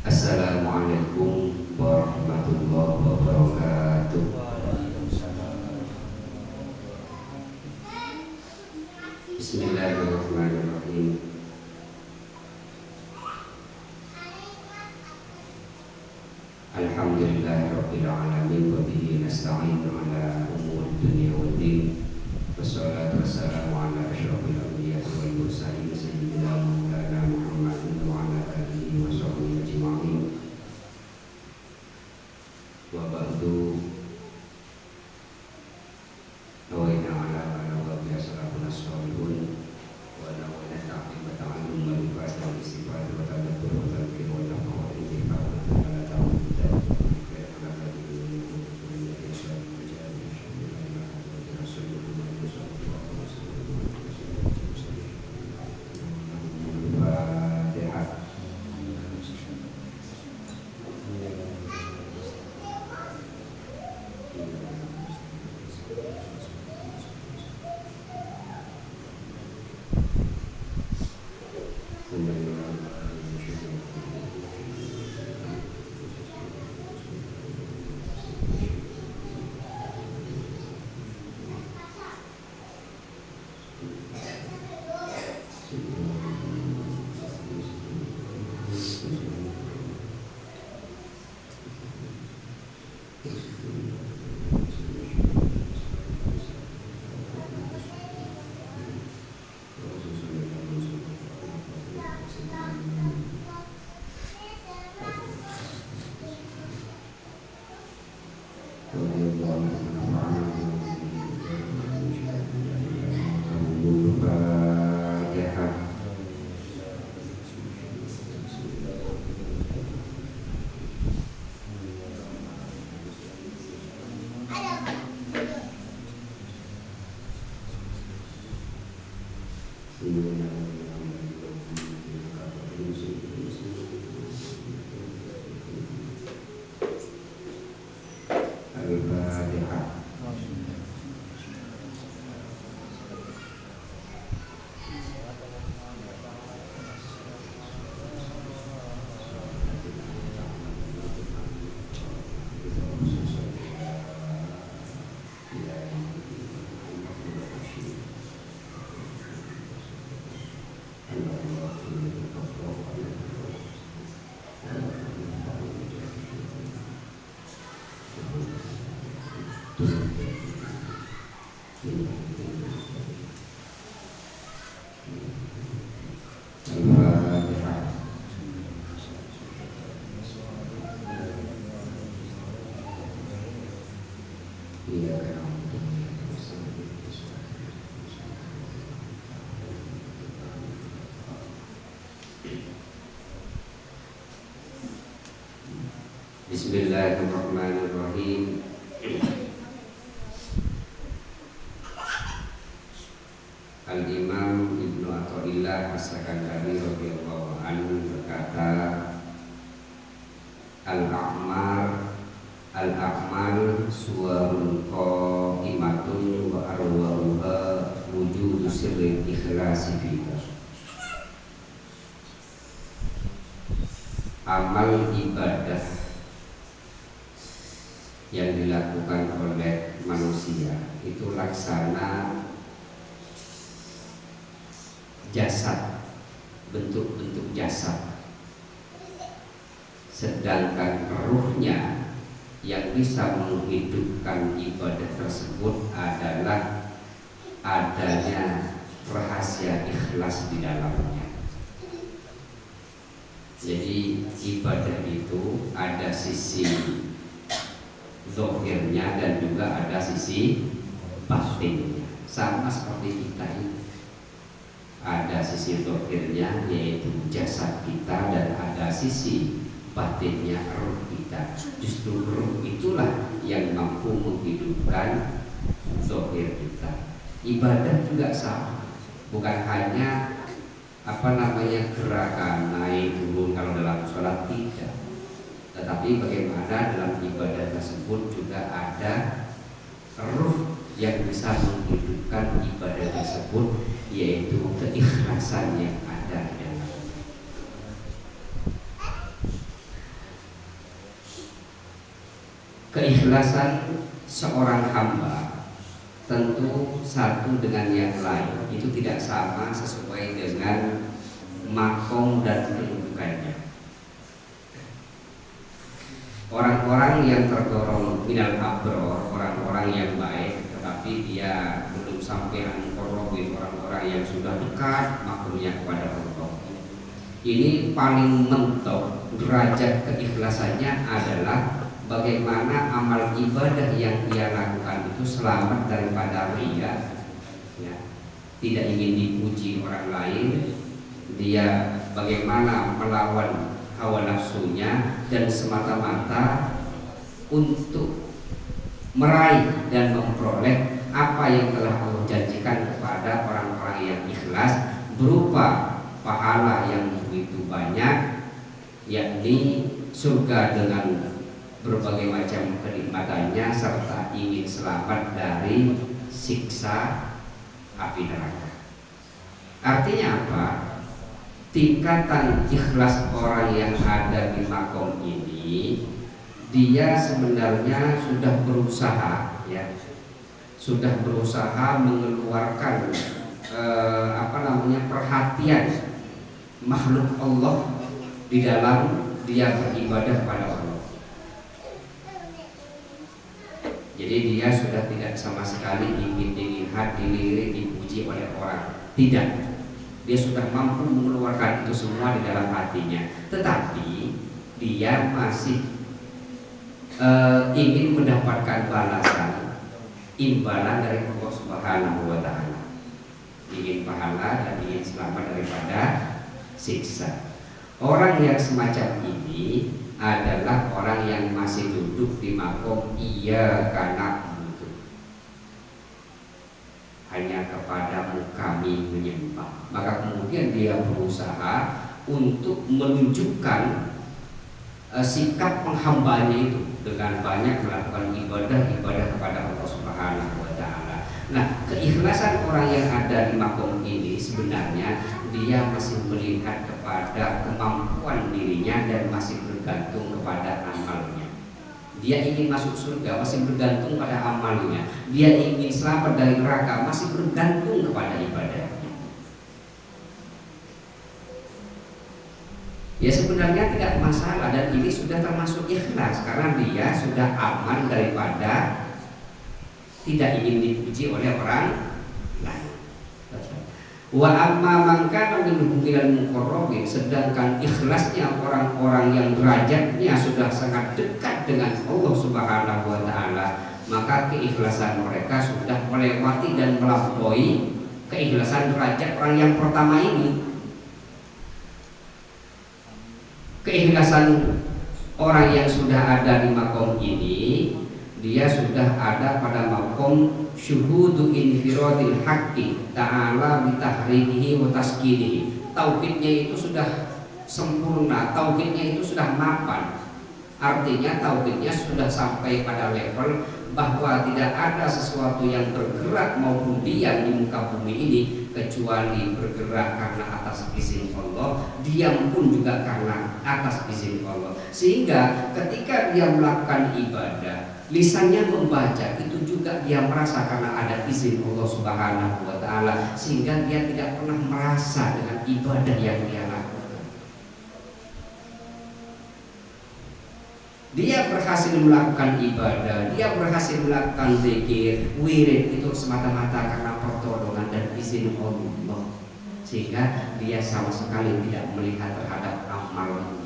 Assalamualaikum warahmatullahi wabarakatuh. Bismillahirrahmanirrahim. Alhamdulillahirabbil alamin wa bihi nasta'inu ala umuri dunya waddin. Wassalatu wassalamu ala asyrofil anbiya'i wal mursalin sayyidina maulana Muhammadin wa ala alihi wa sahbihi ajma'in. Wa ba'du. Nawaina ala wa bi'asalafuna sholihun wa nawaina ta'lim wa ta'allum wa ibadah wa istighfar wa tadabbur wa tadhkir wa nafa wa intifah wa ta'ala ta'ala Bismillahirrahmanirrahim. Al-Imam Ibnu Athaillah As-Sakandari radhiyallahu anhu berkata, Al-a'mal suwarun qa'imatun wa arwahuha wujudu sirril ikhlasi fiha. Amal ibadah yang dilakukan oleh manusia itu laksana jasad, bentuk-bentuk jasad, sedangkan ruhnya yang bisa menghidupkan ibadah tersebut adalah adanya rahasia ikhlas di dalamnya. Jadi ibadah itu ada sisi zahirnya dan juga ada sisi batinnya. Sama seperti kita ini Ada sisi zahirnya yaitu jasad kita, dan ada sisi batinnya ruh kita. Justru ruh itulah yang mampu menghidupkan zahir kita. Ibadah juga sama, bukan hanya gerakan naik turun kalau dalam sholat, tidak, tetapi bagaimana dalam ibadah tersebut juga ada ruh yang bisa menghidupkan ibadah tersebut, yaitu keikhlasan yang ada di dalam. Keikhlasan seorang hamba tentu satu dengan yang lain itu tidak sama sesuai dengan makom dan kedudukannya. Orang-orang yang terdorong minal abror, orang-orang yang baik, tetapi dia belum sampai an-muqarrabin, orang-orang yang sudah dekat makomnya kepada Allah. Ini paling mentok derajat keikhlasannya adalah bagaimana amal ibadah yang dia lakukan itu selamat daripada riya, ya, tidak ingin dipuji orang lain, dia bagaimana melawan hawa nafsunya dan semata-mata untuk meraih dan memperoleh apa yang telah Allah janjikan kepada orang-orang yang ikhlas berupa pahala yang begitu banyak, yakni surga dengan berbagai macam kenikmatannya serta ingin selamat dari siksa api neraka. Artinya apa? Tingkatan ikhlas orang yang ada di makom ini, dia sebenarnya sudah berusaha, ya, sudah berusaha mengeluarkan perhatian makhluk Allah di dalam dia beribadah pada Allah. Jadi dia sudah tidak sama sekali ingin dilihat, dilirik, dipuji oleh orang. Tidak. Dia sudah mampu mengeluarkan itu semua di dalam hatinya. Tetapi dia masih ingin mendapatkan balasan, imbalan dari Allah Subhanahu wa Ta'ala. Ingin pahala dan ingin selamat daripada siksa. Orang yang semacam ini adalah orang yang masih duduk di makom iyyaka na'budu, hanya kepadamu kami menyembah. Maka kemudian dia berusaha untuk menunjukkan sikap penghambanya itu dengan banyak melakukan ibadah kepada Allah Subhanahu wa Ta'ala. Nah, keikhlasan orang yang ada di makom ini sebenarnya dia masih melihat kepada kemampuan dirinya dan masih bergantung kepada amalnya. Dia ingin masuk surga, masih bergantung pada amalnya. Dia ingin selamat dari neraka, masih bergantung kepada ibadahnya. Ya sebenarnya tidak masalah, dan ini sudah termasuk ikhlas karena dia sudah aman daripada tidak ingin dipuji oleh orang lain. Wa amma man kana minhum minal muqarrabin, sedangkan ikhlasnya orang-orang yang derajatnya sudah sangat dekat dengan Allah Subhanahu wa Ta'ala, maka keikhlasan mereka sudah melewati dan melampaui keikhlasan derajat orang yang pertama ini. Keikhlasan orang yang sudah ada di makom ini, dia sudah ada pada makom syuhudu infiradil haqqi ta'ala bitahridihi wa taskinihi. Tauhidnya itu sudah sempurna, tauhidnya itu sudah mapan. Artinya tauhidnya sudah sampai pada level bahwa tidak ada sesuatu yang bergerak maupun diam di muka bumi ini kecuali bergerak karena atas izin Allah, diam pun juga karena atas izin Allah. Sehingga ketika dia melakukan ibadah, lisannya membaca, itu juga dia merasa karena ada izin Allah Subhanahu wa Ta'ala, sehingga dia tidak pernah merasa dengan ibadah yang dia lakukan. Dia berhasil melakukan ibadah, dia berhasil melakukan zikir, wirid, itu semata-mata karena pertolongan dan izin Allah, sehingga dia sama sekali tidak melihat terhadap amalnya.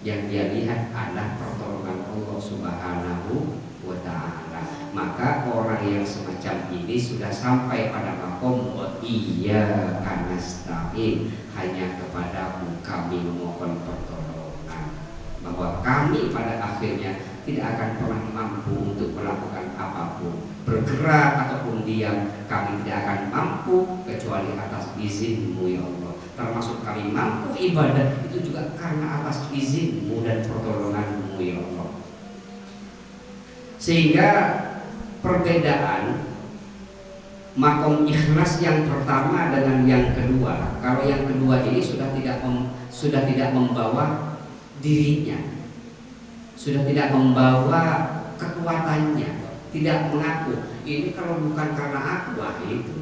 Yang dia lihat adalah pertolongan Allah Subhanahu wa ta'ala. Maka orang yang semacam ini sudah sampai pada makom wa iyyaka nasta'in, hanya kepadamu kami memohon pertolongan, bahwa kami pada akhirnya tidak akan pernah mampu untuk melakukan apapun, bergerak ataupun diam, kami tidak akan mampu kecuali atas izin-Mu ya Allah. Termasuk kami mampu ibadah itu juga karena atas izin-Mu dan pertolongan-Mu ya Allah. Sehingga perbedaan makom ikhlas yang pertama dengan yang kedua, kalau yang kedua ini sudah tidak membawa dirinya, sudah tidak membawa kekuatannya, tidak mengaku ini kalau bukan karena aku, itu.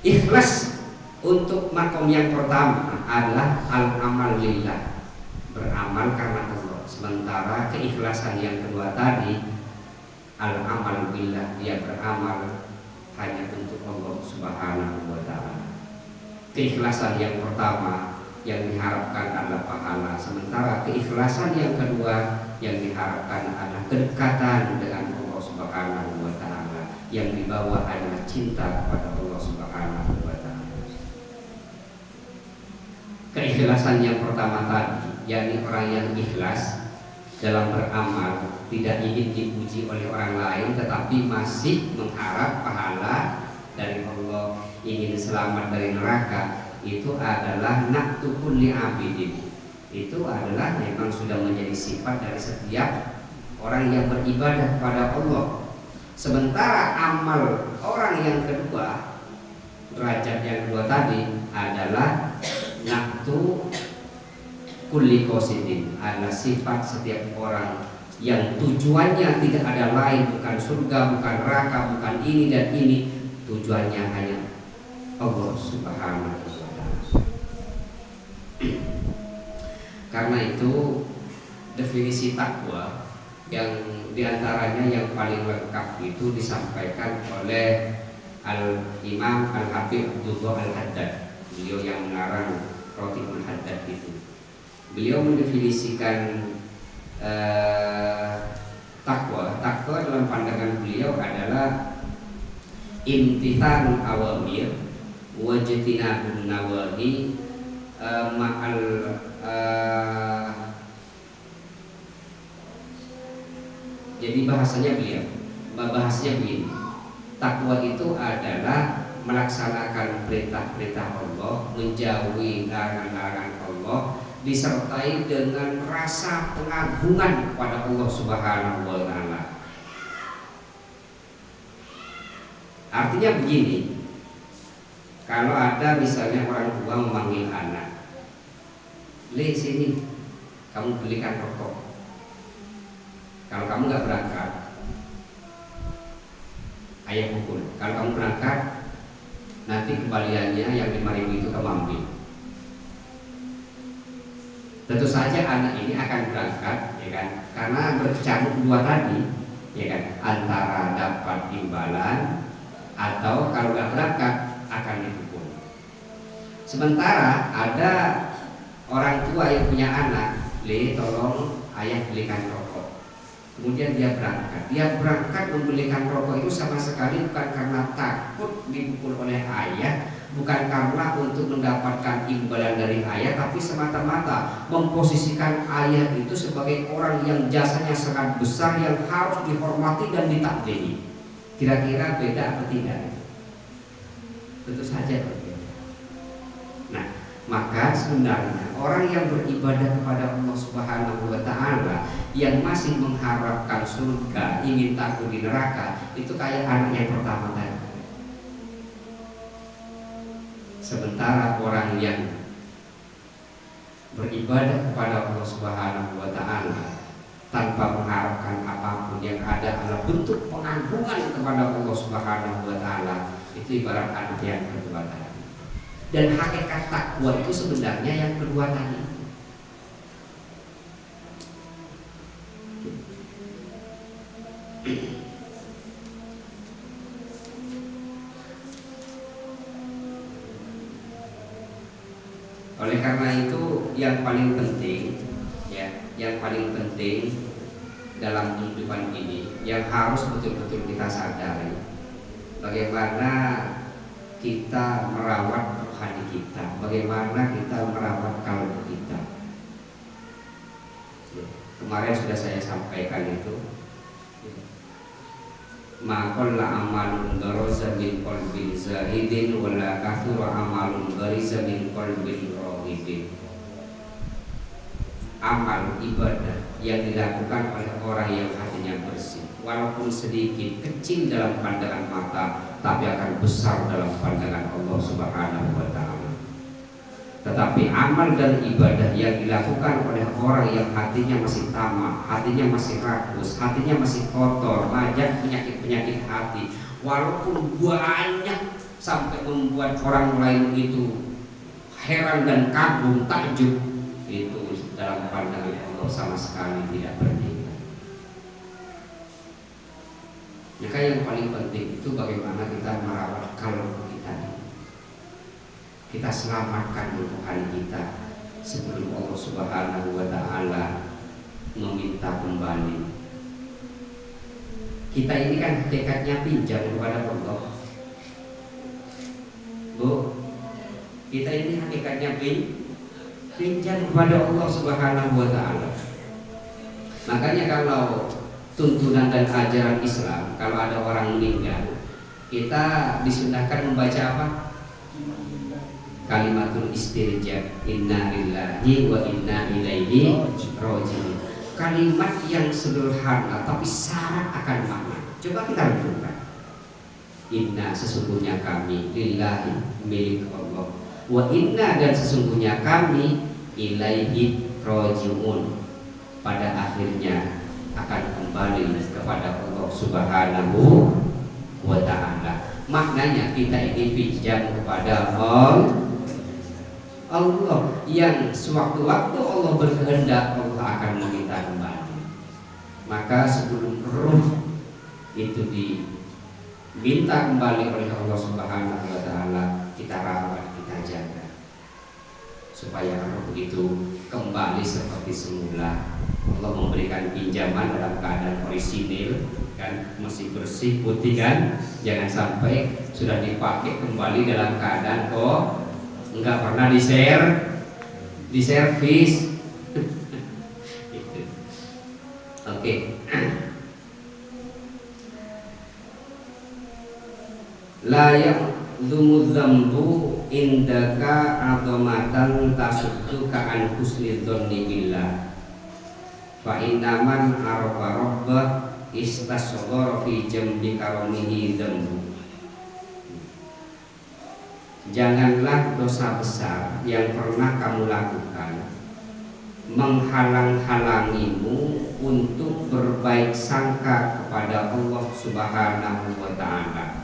Ikhlas untuk makom yang pertama adalah al-amal lillah, beramal karena Allah. Sementara keikhlasan yang kedua tadi al-amal billah, dia beramal hanya untuk Allah Subhanahu wa ta'ala. Keikhlasan yang pertama yang diharapkan adalah pahala, sementara keikhlasan yang kedua yang diharapkan adalah kedekatan dengan Allah Subhanahu wa ta'ala, yang dibawa adalah cinta kepada Allah Subhanahu wa ta'ala. Keikhlasan yang pertama tadi, yakni orang yang ikhlas dalam beramal, tidak ingin dipuji oleh orang lain, tetapi masih mengharap pahala dari Allah, ingin selamat dari neraka, itu adalah naqtu kulli abidin. Itu adalah memang sudah menjadi sifat dari setiap orang yang beribadah kepada Allah. Sementara amal orang yang kedua, derajat yang kedua tadi adalah naqtu kulli qasidin, adalah sifat setiap orang yang tujuannya tidak ada lain, bukan surga, bukan neraka, bukan ini dan ini, tujuannya hanya Allah Subhanahu wa ta'ala. Karena itu definisi takwa yang diantaranya yang paling lengkap itu disampaikan oleh Al-Imam Al-Habib Abdullah Al-Haddad, beliau yang mengarang Rotibul Haddad itu. Beliau mendefinisikan takwa dalam pandangan beliau adalah imtithalul awamir wajtinabun nawahi ma'al jadi bahasanya begini, takwa itu adalah melaksanakan perintah-perintah Allah, menjauhi larangan-larangan Allah, disertai dengan rasa pengagungan kepada Allah Subhanahu wa ta'ala. Artinya begini, kalau ada misalnya orang tua memanggil anak, "Le, sini, kamu belikan rokok." Kalau kamu nggak berangkat, ayah pukul. Kalau kamu berangkat, nanti kembaliannya yang 5.000 itu kamu ambil. Tentu saja anak ini akan berangkat, ya kan? Karena berkecamuk dua tadi, ya kan? Antara dapat imbalan atau kalau nggak berangkat akan dipukul. Sementara ada orang tua yang punya anak, "Le, tolong ayah belikan rokok." Kemudian dia berangkat membelikan rokok itu sama sekali bukan karena takut dipukul oleh ayah, bukan karena untuk mendapatkan imbalan dari ayah, tapi semata-mata memposisikan ayah itu sebagai orang yang jasanya sangat besar, yang harus dihormati dan ditakdiri. Kira-kira beda atau tidak? Tentu saja berbeda. Nah, maka sebenarnya orang yang beribadah kepada Allah Subhanahu wa ta'ala, yang masih mengharapkan surga, ingin takut di neraka, itu kayak anak yang pertama tadi. Sementara orang yang beribadah kepada Allah Subhanahu wa ta'ala tanpa mengharapkan apapun, yang ada adalah bentuk pengagungan kepada Allah Subhanahu wa ta'ala, itu ibarat anak yang kedua tadi. Dan hakikat takwa itu sebenarnya yang kedua tadi. Oleh karena itu yang paling penting ya, yang paling penting dalam kehidupan ini yang harus betul-betul kita sadari, bagaimana kita merawat rohani kita, bagaimana kita merawat kalbu kita. Kemarin sudah saya sampaikan itu, maqalla amalun daraza min qalbin zahidin wala kathura amalun bariza min qalbin raghibin. Amal ibadah yang dilakukan oleh orang yang hatinya bersih, walaupun sedikit kecil dalam pandangan mata, tapi akan besar dalam pandangan Allah Subhanahu wa ta'ala. Tetapi amal dan ibadah yang dilakukan oleh orang yang hatinya masih tamak, hatinya masih rakus, hatinya masih kotor, banyak penyakit-penyakit hati, walaupun banyak sampai membuat orang lain itu heran dan kagum, takjub, itu dalam pandangan Allah sama sekali tidak bernilai. Maka yang paling penting itu bagaimana kita merawat kalbu kita. Kita selamatkan rohani kita sebelum Allah Subhanahu wa ta'ala meminta kembali. Kita ini kan hakikatnya pinjam kepada Allah, Bu. Kita ini hakikatnya pinjam kepada Allah Subhanahu wa ta'ala. Makanya kalau tuntunan dan ajaran Islam, kalau ada orang meninggal, kita disunahkan membaca apa? Kalimatul istirja, inna lillahi wa inna ilaihi raji'un. Kalimat yang sederhana tapi syarat akan makna. Coba kita renungkan. Inna, sesungguhnya kami, lillahi, milik Allah, wa inna, dan sesungguhnya kami, ilaihi raji'un, pada akhirnya akan kembali kepada Allah Subhanahu wa ta'ala. Maknanya kita ini pinjam kepada Allah yang sewaktu-waktu Allah berkehendak, Allah akan meminta kembali. Maka sebelum ruh itu diminta kembali oleh Allah Subhanahu wa ta'ala, kita rawat, kita jaga, supaya roh itu kembali seperti semula. Allah memberikan pinjaman dalam keadaan orisinil, kan, masih bersih, putih, kan. Jangan sampai sudah dipakai kembali dalam keadaan enggak pernah diservis. Oke. La ya'dhumu dzambu indaka adhamatan tasudduka an husnil dhanni billah. Fa innaman arafa rabbah istasghara fi jambi karamihi dzambu. Janganlah dosa besar yang pernah kamu lakukan menghalang-halangimu untuk berbaik sangka kepada Allah Subhanahu wa ta'ala.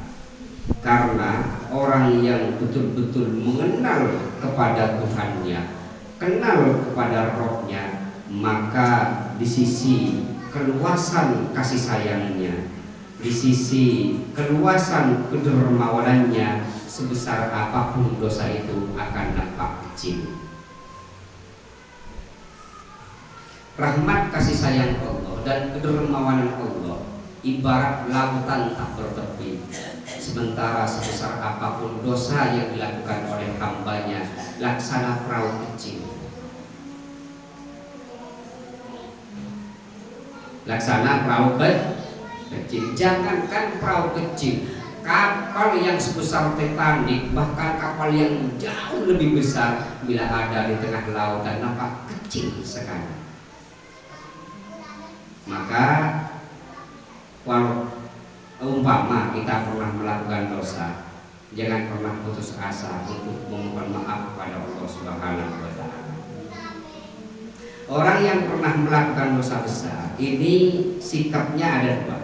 Karena orang yang betul-betul mengenal kepada Tuhannya, kenal kepada Rohnya, maka di sisi keluasan kasih sayangnya, di sisi keluasan kedermawanannya, sebesar apapun dosa itu akan nampak kecil. Rahmat kasih sayang Allah dan kedermawanan Allah ibarat lautan tak bertepi. Sementara sebesar apapun dosa yang dilakukan oleh hambanya, laksana perahu kecil. Laksana perahu kecil. Jangankan perahu kecil, kapal yang sebesar Titanic, bahkan kapal yang jauh lebih besar, bila ada di tengah lautan nampak kecil sekali. Maka walau umpama kita pernah melakukan dosa, jangan pernah putus asa untuk memohon maaf kepada Allah Subhanahu wa ta'ala. Orang yang pernah melakukan dosa besar ini sikapnya ada dua.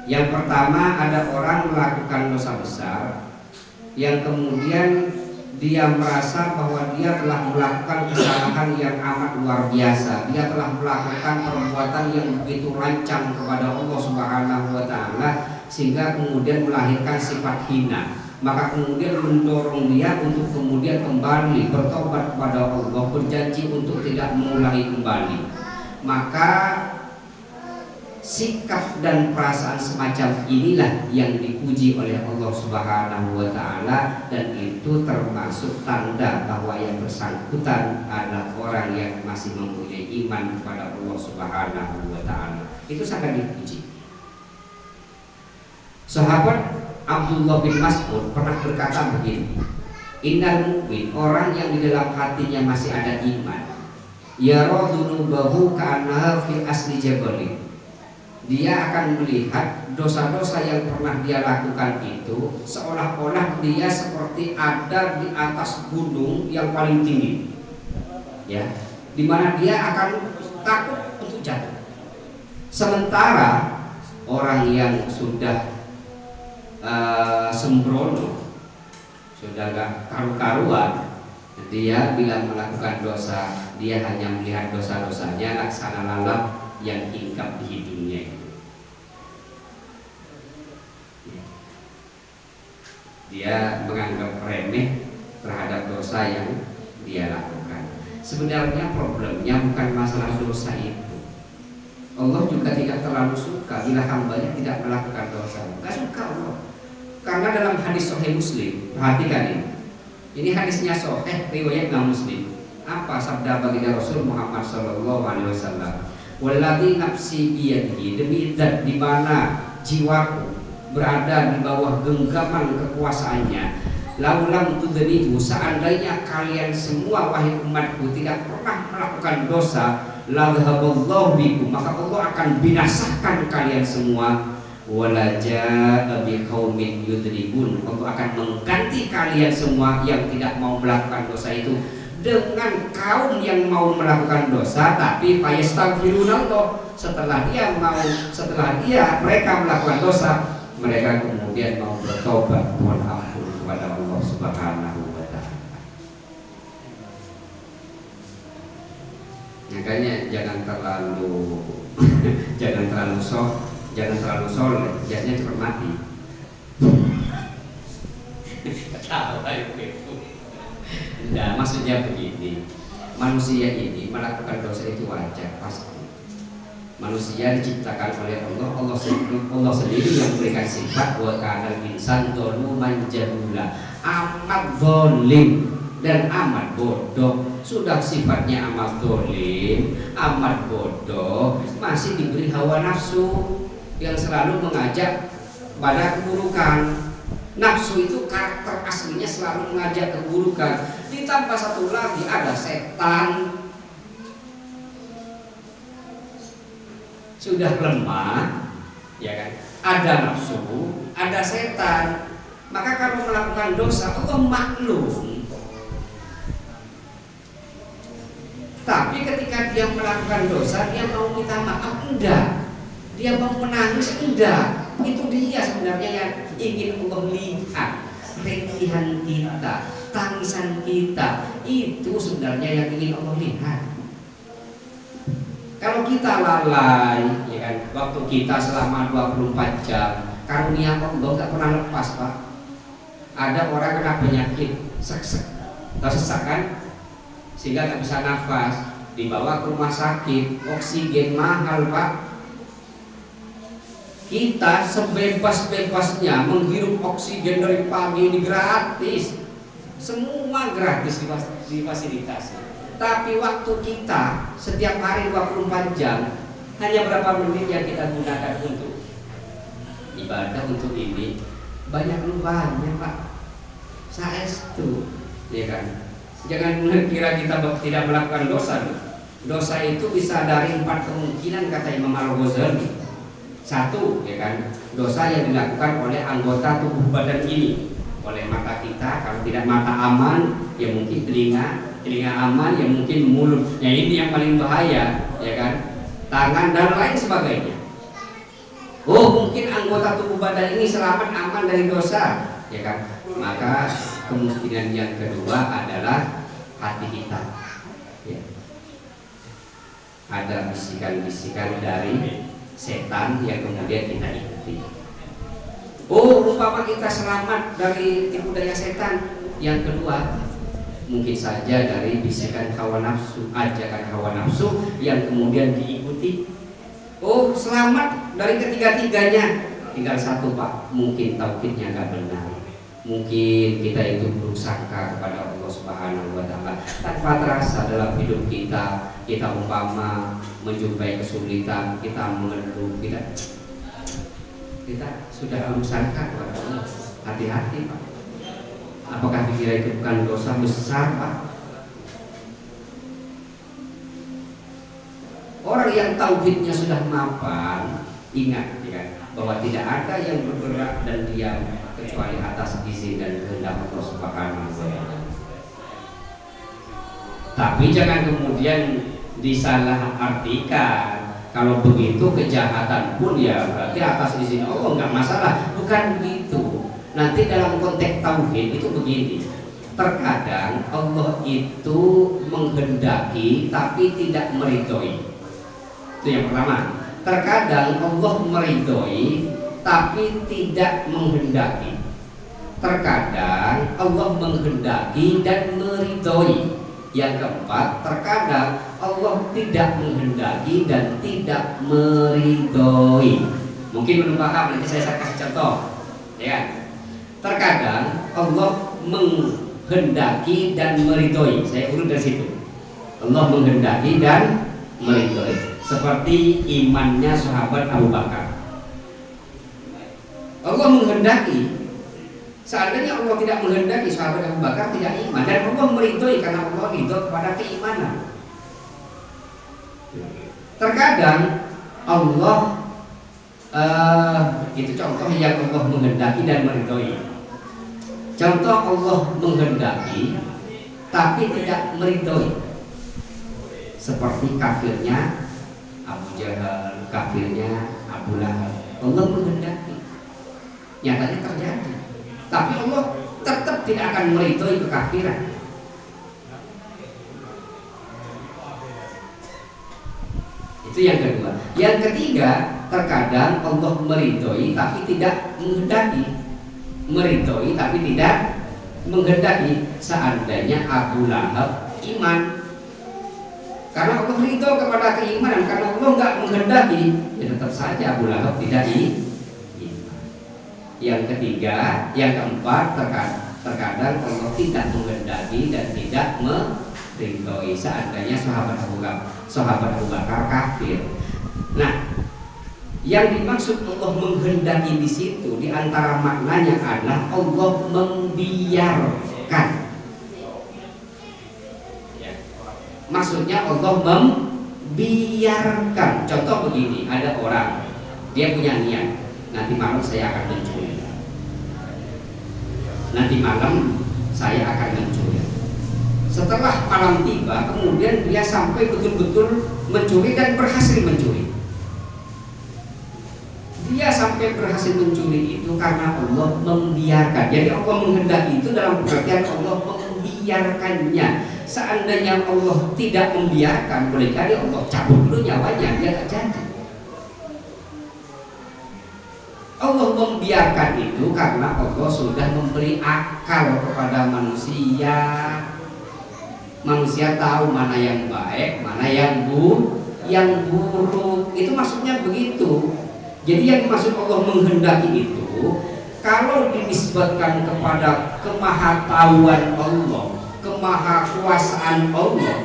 Yang pertama, ada orang melakukan dosa besar yang kemudian dia merasa bahwa dia telah melakukan kesalahan yang amat luar biasa. Dia telah melakukan perbuatan yang begitu lancang kepada Allah Subhanahu wa ta'ala, sehingga kemudian melahirkan sifat hina. maka kemudian mendorong dia untuk kemudian kembali bertobat kepada Allah, berjanji untuk tidak mengulangi kembali. Maka sikap dan perasaan semacam inilah yang dipuji oleh Allah Subhanahu wa Ta'ala, dan itu termasuk tanda bahwa yang bersangkutan adalah orang yang masih mempunyai iman kepada Allah Subhanahu wa Ta'ala. Itu sangat dipuji. Sahabat Abdullah bin Mas'ud pernah berkata begini, innal mu'min, orang yang di dalam hatinya masih ada iman, yara dunubahu ka'annaha fi asli jabalin, dia akan melihat dosa-dosa yang pernah dia lakukan itu seolah-olah dia seperti ada di atas gunung yang paling tinggi, ya, dimana dia akan takut untuk jatuh. Sementara orang yang sudah sembrono, sudah gak karu-karuan, dia bila melakukan dosa, dia hanya melihat dosa-dosanya laksana lalap yang hinggap di hidungnya itu. Dia menganggap remeh terhadap dosa yang dia lakukan. Sebenarnya problemnya bukan masalah dosa itu. Allah juga tidak terlalu suka bila hambanya tidak melakukan dosa. Gak suka Allah. Karena dalam hadis Sahih Muslim, perhatikan ini. Ini hadisnya Sahih riwayat Imam Muslim. Apa sabda baginda Rasul Muhammad sallallahu alaihi wasallam? Walladzi nafsi biyadihi, demi zat di mana jiwaku berada di bawah genggaman kekuasaannya. Laulam tudnihu, seandainya kalian semua wahai umatku tidak pernah melakukan dosa, la dhahaballahu bikum, maka Allah akan binasakan kalian semua. Wala jaa biqaumin yudribun, Allah akan mengganti kalian semua yang tidak mau melakukan dosa itu dengan kaum yang mau melakukan dosa, tapi fayastaghfirunallah, setelah mereka melakukan dosa, mereka kemudian mau bertobat mohon ampun kepada Allah Subhanahu wa Ta'ala. Makanya jangan terlalu soleh, biasanya cepat mati. Nah, maksudnya begini, manusia ini melakukan dosa itu wajar, pasti. Manusia diciptakan oleh Allah sendiri yang memberikan sifat wa kanal insan zaluman jahula, amat zalim dan amat bodoh. Sudah sifatnya amat zalim, amat bodoh, masih diberi hawa nafsu yang selalu mengajak pada keburukan. Nafsu itu karakter aslinya selalu mengajak keburukan. Ditambah satu lagi ada setan. Sudah lemah, ya kan? Ada nafsu, ada setan. Maka kalau melakukan dosa, Allah maklum. Tapi ketika dia melakukan dosa, dia mau minta maaf, enggak. Dia mau menangis, enggak. Itu dia sebenarnya yang ingin Allah lihat. Rintihan kita, tangisan kita, itu sebenarnya yang ingin Allah lihat. Kalau kita lalai, ya kan, waktu kita selama 24 jam, karunia Allah nggak pernah lepas, Pak. Ada orang kena penyakit sesak kan, sehingga nggak bisa nafas, dibawa ke rumah sakit, oksigen mahal, Pak. Kita sebebas-bebasnya menghirup oksigen dari pagi ini gratis, semua gratis difasilitasi. Tapi waktu kita setiap hari 24 jam, hanya berapa menit yang kita gunakan untuk ibadah, untuk ini, banyak lupanya, Pak. Saestu, ya kan? Jangan kira kita tidak melakukan dosa. Dosa itu bisa dari 4 kemungkinan, kata Imam Al-Ghazali. 1, ya kan, dosa yang dilakukan oleh anggota tubuh badan ini, oleh mata kita. Kalau tidak mata aman, ya mungkin telinga aman, ya mungkin mulut. Ya ini yang paling bahaya, ya kan, tangan dan lain sebagainya. Oh, mungkin anggota tubuh badan ini selamat, aman dari dosa, ya kan. Maka kemungkinan yang kedua adalah hati kita, ya. Ada bisikan-bisikan dari setan yang kemudian kita ikuti. Oh, umpama kita selamat dari tipu daya setan. Yang kedua, mungkin saja dari bisikan hawa nafsu, ajakan hawa nafsu yang kemudian diikuti. Oh, selamat dari ketiga-tiganya. Tinggal satu, Pak, mungkin tauhidnya nggak benar. Mungkin kita itu bersangka kepada Allah Subhanahu wa Ta'ala tanpa terasa dalam hidup kita. Kita umpama menjumpai kesulitan, kita mengeluh, kita sudah bersangka kepada Allah. Hati-hati, Pak. Apakah dikira itu bukan dosa besar, Pak? Orang yang tauhidnya sudah mapan, ingat ya, bahwa tidak ada yang bergerak dan diam kecuali atas izin dan kehendak Allah Subhanahu wa Ta'ala. Tapi jangan kemudian disalahartikan. Kalau begitu kejahatan pun ya berarti atas izin Allah, nggak masalah. Bukan begitu. Nanti dalam konteks tauhid itu begini. Terkadang Allah itu menghendaki tapi tidak meridhoi. Itu yang pertama. Terkadang Allah meridhoi tapi tidak menghendaki. Terkadang Allah menghendaki dan meridhoi. Yang keempat, terkadang Allah tidak menghendaki dan tidak meridhoi. Mungkin belum paham, nanti saya kasih contoh. Ya. Terkadang Allah menghendaki dan meridhoi. Saya urut dari situ. Allah menghendaki dan meridhoi. Seperti imannya sahabat Abu Bakar. Allah menghendaki. Seandainya Allah tidak menghendaki, sahabat Abu Bakar tidak iman, dan Allah meridhoi karena Allah ridho kepada keimanan. Terkadang Allah itu contoh yang Allah menghendaki dan meridhoi. Contoh Allah menghendaki tapi tidak meridhoi. Seperti kafirnya Abu Jahal, kafirnya Abu Lahab. Allah menghendaki, nyatanya terjadi. Tapi Allah tetap tidak akan meridhoi kekafiran. Itu yang kedua. Yang ketiga, terkadang Allah meridhoi tapi tidak menghendaki. Meridhoi tapi tidak menghendaki. Seandainya Abu Lahab iman, karena Allah ridho kepada keimanan, karena Allah nggak menghendaki, ya tetap saja Abu Lahab tidak iman. Yang ketiga, yang keempat, terkadang Allah tidak menghendaki dan tidak meridhoi. Seandainya sahabat Abu Bakar kafir. Nah, yang dimaksud Allah menghendaki di situ, di antara maknanya adalah Allah membiarkan. Maksudnya Allah membiarkan. Contoh begini, ada orang, dia punya niat, nanti malam saya akan mencuri. Nanti malam saya akan mencuri. Setelah malam tiba, kemudian dia sampai betul-betul mencuri dan berhasil mencuri. Dia sampai berhasil mencuri itu karena Allah membiarkan. Jadi Allah menghendaki itu dalam pengertian Allah membiarkannya. Seandainya Allah tidak membiarkan, boleh jadi Allah cabut dulu nyawanya, dia tak jadi. Allah membiarkan itu karena Allah sudah memberi akal kepada manusia. Manusia tahu mana yang baik, mana yang buruk. Itu maksudnya begitu. Jadi yang dimaksud Allah menghendaki itu, kalau dinisbatkan kepada kemahatauan Allah, kemahakuasaan Allah,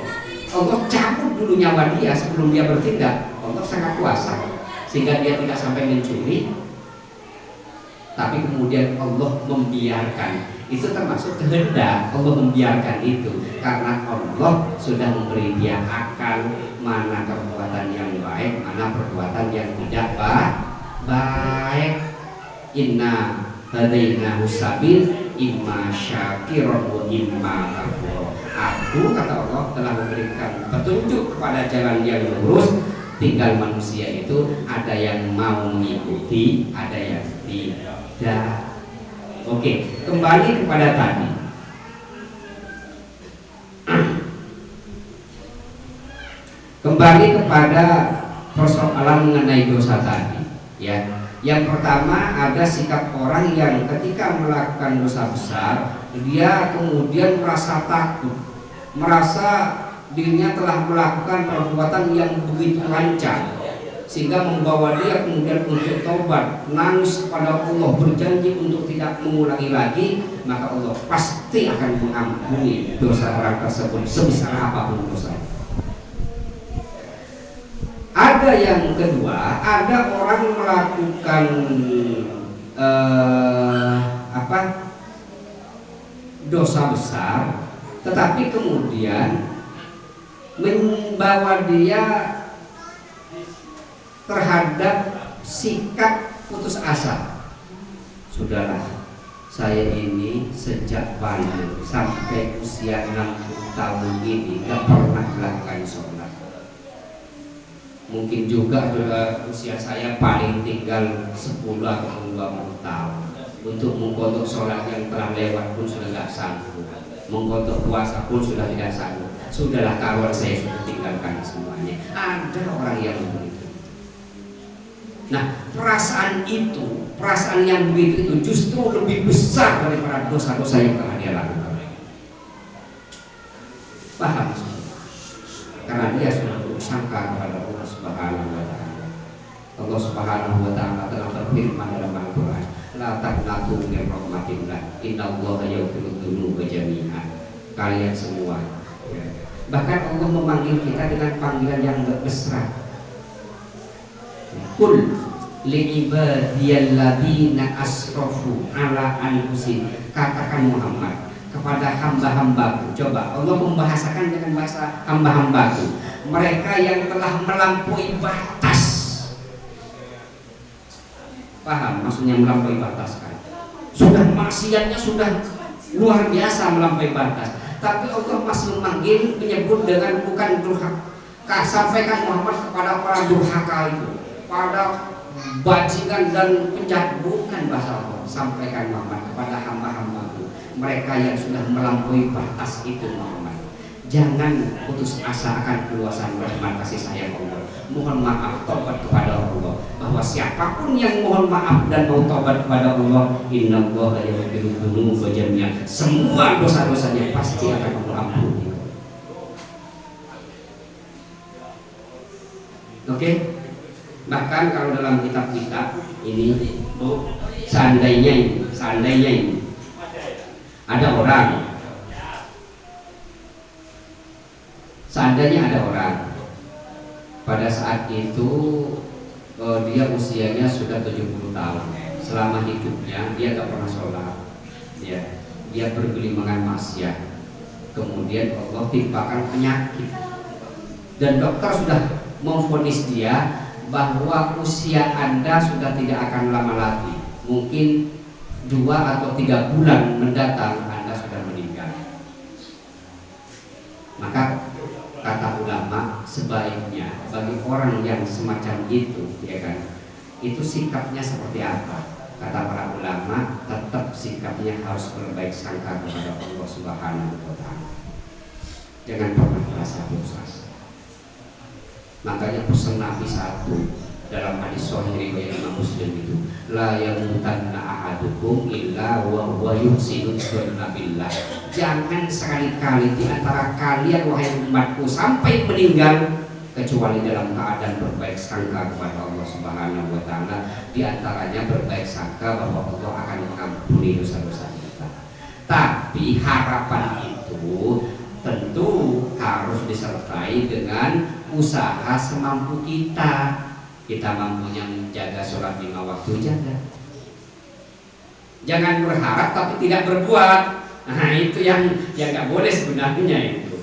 Allah cabut dulu nyawa dia sebelum dia bertindak. Allah sangat kuasa sehingga dia tidak sampai mencuri. Tapi kemudian Allah membiarkan, itu termasuk kehendak. Allah membiarkan itu karena Allah sudah memberi dia akal mana perbuatan yang baik, mana perbuatan yang tidak baik. Inna hadainahu sabil imma syakiron wa imma kafur. Aku, kata Allah, telah memberikan petunjuk kepada jalan yang lurus, tinggal manusia itu ada yang mau mengikuti, ada yang tidak. Oke, kembali kepada tadi. Kembali kepada persoalan mengenai dosa tadi, ya. Yang pertama, ada sikap orang yang ketika melakukan dosa besar, dia kemudian merasa takut, merasa dirinya telah melakukan perbuatan yang begitu lancang, sehingga membawa dia kemudian untuk taubat, nangis kepada Allah, berjanji untuk tidak mengulangi lagi. Maka Allah pasti akan mengampuni dosa orang tersebut sebesar apapun dosa. Ada yang kedua, ada orang melakukan dosa besar, tetapi kemudian membawa dia terhadap sikap putus asa. Sudahlah, saya ini sejak bayi sampai usia 60 tahun ini gak pernah melakukan sholat. Mungkin juga usia saya paling tinggal 10 atau 20 tahun. Untuk mengkodok sholat yang telah lewat pun sudah gak sanggup, mengkodok puasa pun sudah tidak sanggup. Sudahlah, kawan saya sudah tinggalkan semuanya. Ada orang yang begitu. Nah, perasaan yang begitu itu justru lebih besar daripada dosa-dosa yang telah dia lakukan. Paham? Karena dia sudah bersangka kepada Allah Subhanahu wa Ta'ala. Allah Subhanahu wa Ta'ala telah berfirman dalam Al-Quran, la taqnatu min rahmatillah, innallaha yaghfiru dzunuba jami'an. Kalian semua, ya. Bahkan Allah memanggil kita dengan panggilan yang mesra. Qul li'ibadiyalladzina asrafu ala anfusihim. Katakan Muhammad kepada hamba-hambaku. Coba Allah membahasakan dengan bahasa hamba-hambaku, mereka yang telah melampaui batas. Paham maksudnya melampaui batas kan? Sudah maksiatnya sudah luar biasa melampaui batas, tapi Allah masih memanggil, menyebut dengan bukan durhaka. Sampaikan Muhammad kepada para durhaka itu, pada bajingan dan penjahat, bukan bahasa Allah. Sampaikan Muhammad kepada hamba-hambaku, mereka yang sudah melampaui batas itu. Muhammad, jangan putus asa akan keluasan rahmat kasih sayang Allah. Mohon maaf, tobat kepada Allah. Bahwa siapapun yang mohon maaf dan mau tobat kepada Allah, innallaha yaghfiru dzunuba jami'an, semua dosa-dosanya pasti akan mengampuni. Oke? Bahkan kalau dalam kitab-kitab ini, seandainya ini ada orang, pada saat itu dia usianya sudah 70 tahun, selama hidupnya dia tak pernah sholat, ya, dia bergelimangan maksiat, kemudian Allah timpakan penyakit dan dokter sudah memvonis dia bahwa usia Anda sudah tidak akan lama lagi, mungkin 2 atau 3 bulan mendatang Anda sudah meninggal. Maka kata ulama, sebaiknya bagi orang yang semacam itu, ya kan, itu sikapnya seperti apa? Kata para ulama, tetap sikapnya harus berbaik sangka kepada Allah Subhanahu wa Ta'ala. Jangan pernah merasa putus. Makanya pesan Nabi satu dalam hadis sahih riwayat Imam Muslim itu, la yamutanna ahadukum illa wa huwa yuhsinu dzanna billah. Jangan sekali-kali di antara kalian wahai umatku sampai meninggal kecuali dalam keadaan berbaik sangka kepada Allah Subhanahu wa Ta'ala. Di antaranya berbaik sangka bahwa Allah akan mengampuni dosa-dosa kita. Tapi harapan itu tentu harus disertai dengan usaha semampu kita. Kita mampunya menjaga sholat 5 waktu, jaga. Jangan berharap tapi tidak berbuat. Nah, itu yang nggak boleh sebenarnya itu.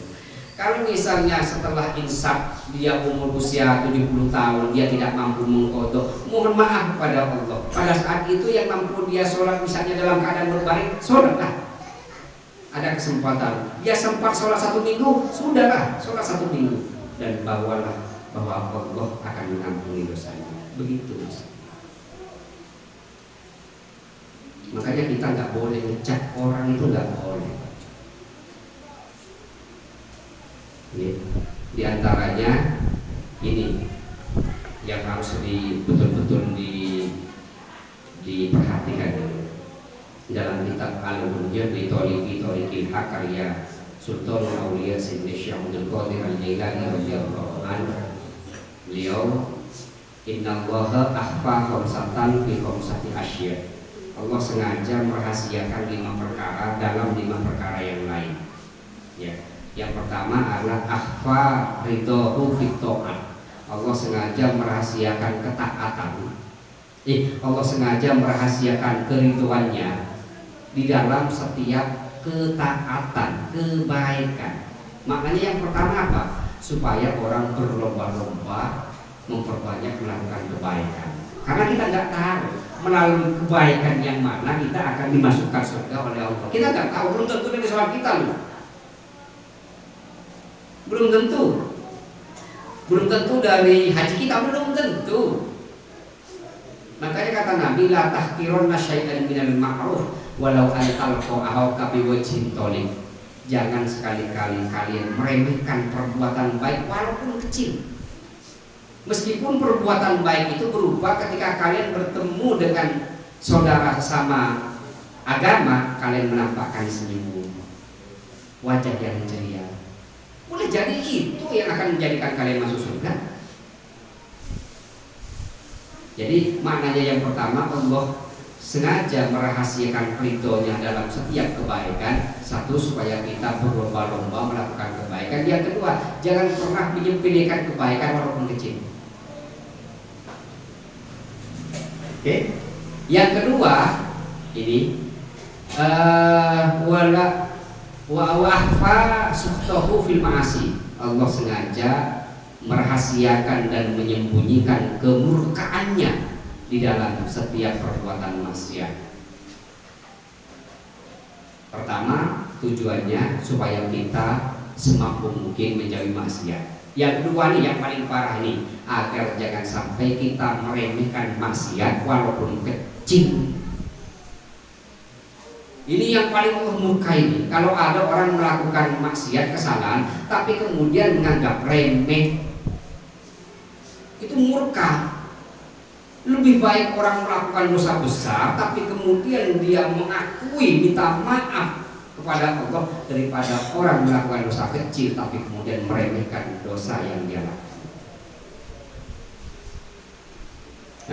Kalau misalnya setelah insaf dia umur usia 70 tahun dia tidak mampu mengqadha, mohon maaf kepada Allah. Pada saat itu yang mampu dia sholat misalnya dalam keadaan berbaring, sholatlah. Ada kesempatan, dia sempat sholat 1 minggu, sudahlah sholat 1 minggu dan bawalah bahwa Allah akan mengampuni dosanya. Begitu. Makanya kita nggak boleh ngecap orang, itu nggak boleh. Di antaranya ini yang harus betul-betul dalam kitab Al-Hujjah li Thoriqil Haq karya Sultanul Auliya Sayyid Syekh Abdul Qadir Al-Jailani radhiyallahu anhu. Beliau innallaha akhfa khamsatan fi khamsati asya. Allah sengaja merahasiakan 5 perkara dalam 5 perkara yang lain. Ya. Yang pertama adalah akhfa ridhahu fit ta'at. Allah sengaja merahasiakan ketaatan. Allah sengaja merahasiakan keridhoannya di dalam setiap ketaatan, kebaikan. Makanya yang pertama apa? Supaya orang berlomba-lomba memperbanyak melakukan kebaikan. Karena kita nggak tahu melalui kebaikan yang mana kita akan dimasukkan surga oleh Allah. Kita nggak tahu, belum tentu dari sholat kita loh. Belum tentu. Belum tentu dari haji kita, belum tentu. Makanya kata Nabi, la tahqirunna syai'an minal ma'ruf walau an talqahu ka biwajhin thaliq. Jangan sekali-kali kalian meremehkan perbuatan baik walaupun kecil. Meskipun perbuatan baik itu berupa ketika kalian bertemu dengan saudara sesama agama, kalian menampakkan senyum, wajah yang ceria. Boleh jadi itu yang akan menjadikan kalian masuk surga. Jadi maknanya yang pertama, Allah sengaja merahasiakan ridhonya dalam setiap kebaikan. Satu, supaya kita berlomba-lomba melakukan kebaikan. Yang kedua, jangan pernah menyepelekan kebaikan walaupun kecil. Oke. Yang kedua ini wa akhfa suhtahu fil ma'asi. Allah sengaja merahasiakan dan menyembunyikan kemurkaannya di dalam setiap perbuatan maksiat. Pertama, tujuannya supaya kita semampu mungkin menjauhi maksiat. Yang kedua nih, yang paling parah nih, agar jangan sampai kita meremehkan maksiat walaupun kecil. Ini yang paling Allah murkai ini. Kalau ada orang melakukan maksiat, kesalahan, tapi kemudian menganggap remeh, itu murka. Lebih baik orang melakukan dosa besar tapi kemudian dia mengakui, minta maaf kepada Allah, daripada orang melakukan dosa kecil tapi kemudian meremehkan dosa yang dia lakukan.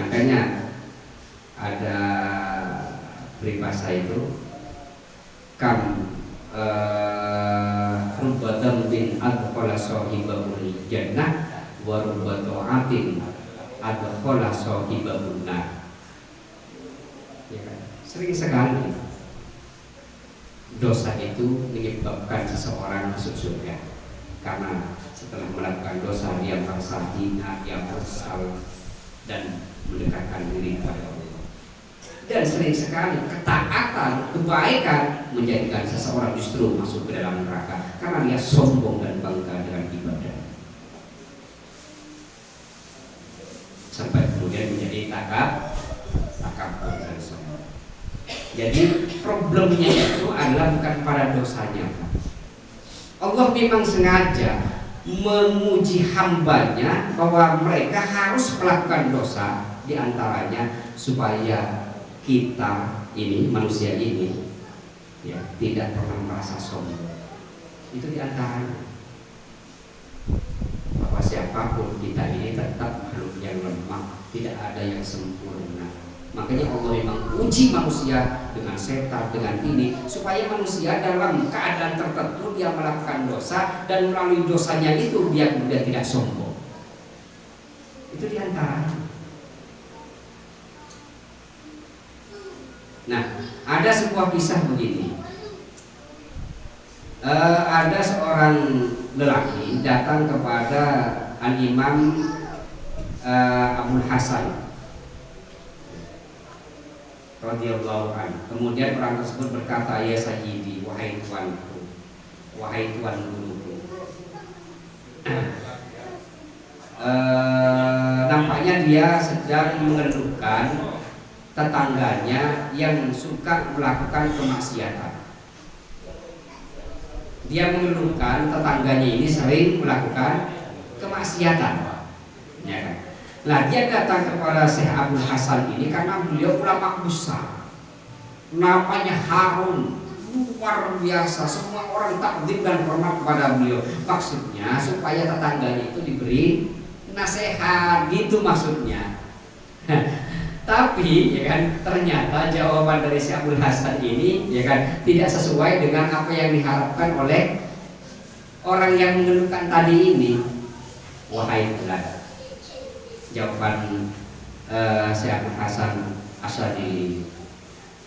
Makanya ada peribahasa itu, kam rubbatan bin adqala sahibul jannah wa rubbatan adkhala sahibun nar. Ya kan? Sering sekali dosa itu menyebabkan seseorang masuk surga, karena setelah melakukan dosa dia merasa hina, dia menyesal dan mendekatkan diri kepada Allah. Dan sering sekali ketaatan, kebaikan menjadikan seseorang justru masuk ke dalam neraka karena dia sombong dan bangga dengan ibadah, sampai kemudian menjadi takabur dan sombong. Jadi problemnya itu adalah bukan pada dosanya. Allah memang sengaja menguji hambanya bahwa mereka harus melakukan dosa, diantaranya supaya kita ini, manusia ini, ya, tidak pernah merasa sombong. Itu diantaranya. Bahwa siapapun kita ini tetap makhluk yang lemah, tidak ada yang sempurna. Makanya Allah memang uji manusia dengan setan, dengan ini, supaya manusia dalam keadaan tertentu dia melakukan dosa, dan melalui dosanya itu dia kemudian tidak sombong. Itu diantaranya. Nah, ada sebuah kisah begini. Ada seorang lelaki datang kepada Al-Imam Abul Hasan radhiyallahu anhu. Kemudian orang tersebut berkata, "Ya Sayyidi, wahai tuanku, wahai tuan guruku." Nampaknya dia sedang mengeluhkan tetangganya yang suka melakukan kemaksiatan. Dia mengeluhkan tetangganya ini sering melakukan kemaksiatan, ya kan? Nah, dia datang kepada Syekh Abdul Hasan ini karena beliau ulama besar, namanya harum, luar biasa, semua orang takdim dan hormat kepada beliau. Maksudnya supaya tetangganya itu diberi nasihat, gitu maksudnya. Tapi ya kan, ternyata jawaban dari si Abdul Hasan ini ya kan tidak sesuai dengan apa yang diharapkan oleh orang yang mengeluhkan tadi ini. Wahai fulan, jawaban si Abdul Hasan Asy'ari,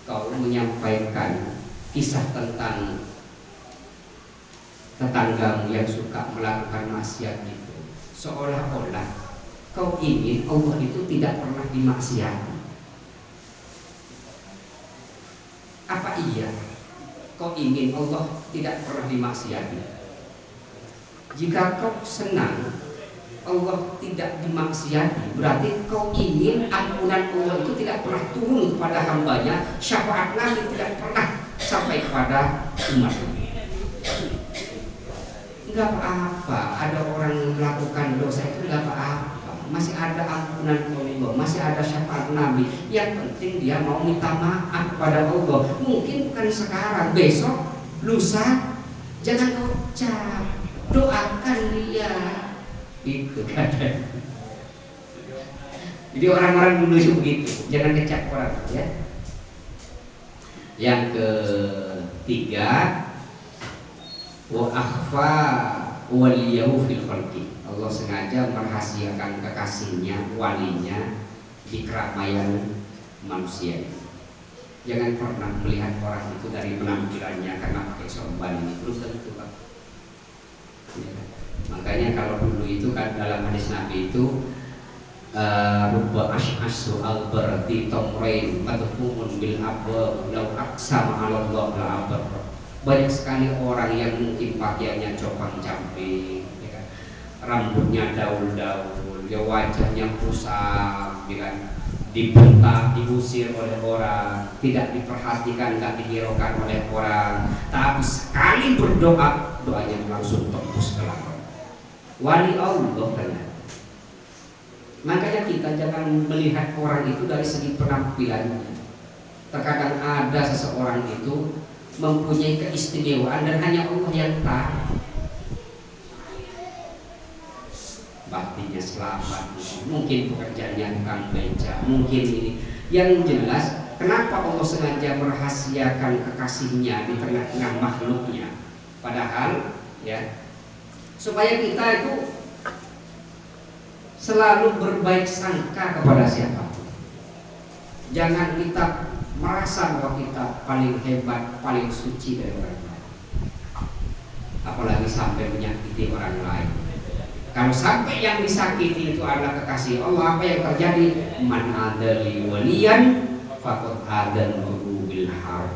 kau menyampaikan kisah tentang tetanggamu yang suka melakukan maksiat itu, seolah-olah kau ingin Allah itu tidak pernah dimaksiati. Apa iya kau ingin Allah tidak pernah dimaksiati? Jika kau senang Allah tidak dimaksiati, berarti kau ingin ampunan Allah itu tidak pernah turun kepada hambanya, syafaat Nabi tidak pernah sampai kepada umat. Enggak apa-apa, ada orang yang melakukan dosa itu enggak apa-apa, masih ada ampunan Allah, masih ada syafaat Nabi. Yang penting dia mau minta maaf kepada Allah. Mungkin bukan sekarang, besok, lusa, jangan kau ucap, doakan dia. Itu kan. Jadi orang-orang dulu itu begitu, jangan kecap orang ya. Yang ketiga, wa akhfa waliyahu fil khalqi. Allah sengaja merahasiakan kekasihnya, walinya di keramaian manusia. Jangan pernah melihat orang itu dari penampilannya karena pakai sorban ini, terus tentu Pak. Ya. Makanya kalau dulu itu kan dalam hadis Nabi itu rubba ash'asu al-bardi tamrain madhumun bil abwa law aqsama 'ala Allah la abar. Banyak sekali orang yang mungkin pakaiannya compang-camping, ya kan? Rambutnya daul-daul, ya wajahnya kusam, ya kan? Dibentak, diusir oleh orang, tidak diperhatikan, tidak dihiraukan oleh orang. Tapi sekali berdoa, doanya langsung tembus ke langit. Wali Allah ternyata. Makanya kita jangan melihat orang itu dari segi penampilannya. Terkadang ada seseorang itu mempunyai keistimewaan dan hanya Allah yang tahu. Baktinya selamat, mungkin pekerjaannya tukang beca, mungkin ini. Yang jelas, kenapa Allah sengaja merahasiakan kekasihnya di tengah-tengah makhluknya? Padahal, ya, supaya kita itu selalu berbaik sangka kepada siapapun. Jangan kita merasa bahwa kita paling hebat, paling suci dari orang lain, apalagi sampai menyakiti orang lain. Kalau sampai yang disakiti itu adalah kekasih Allah, apa yang terjadi? Man adali waliyan faqad adantu bil harb.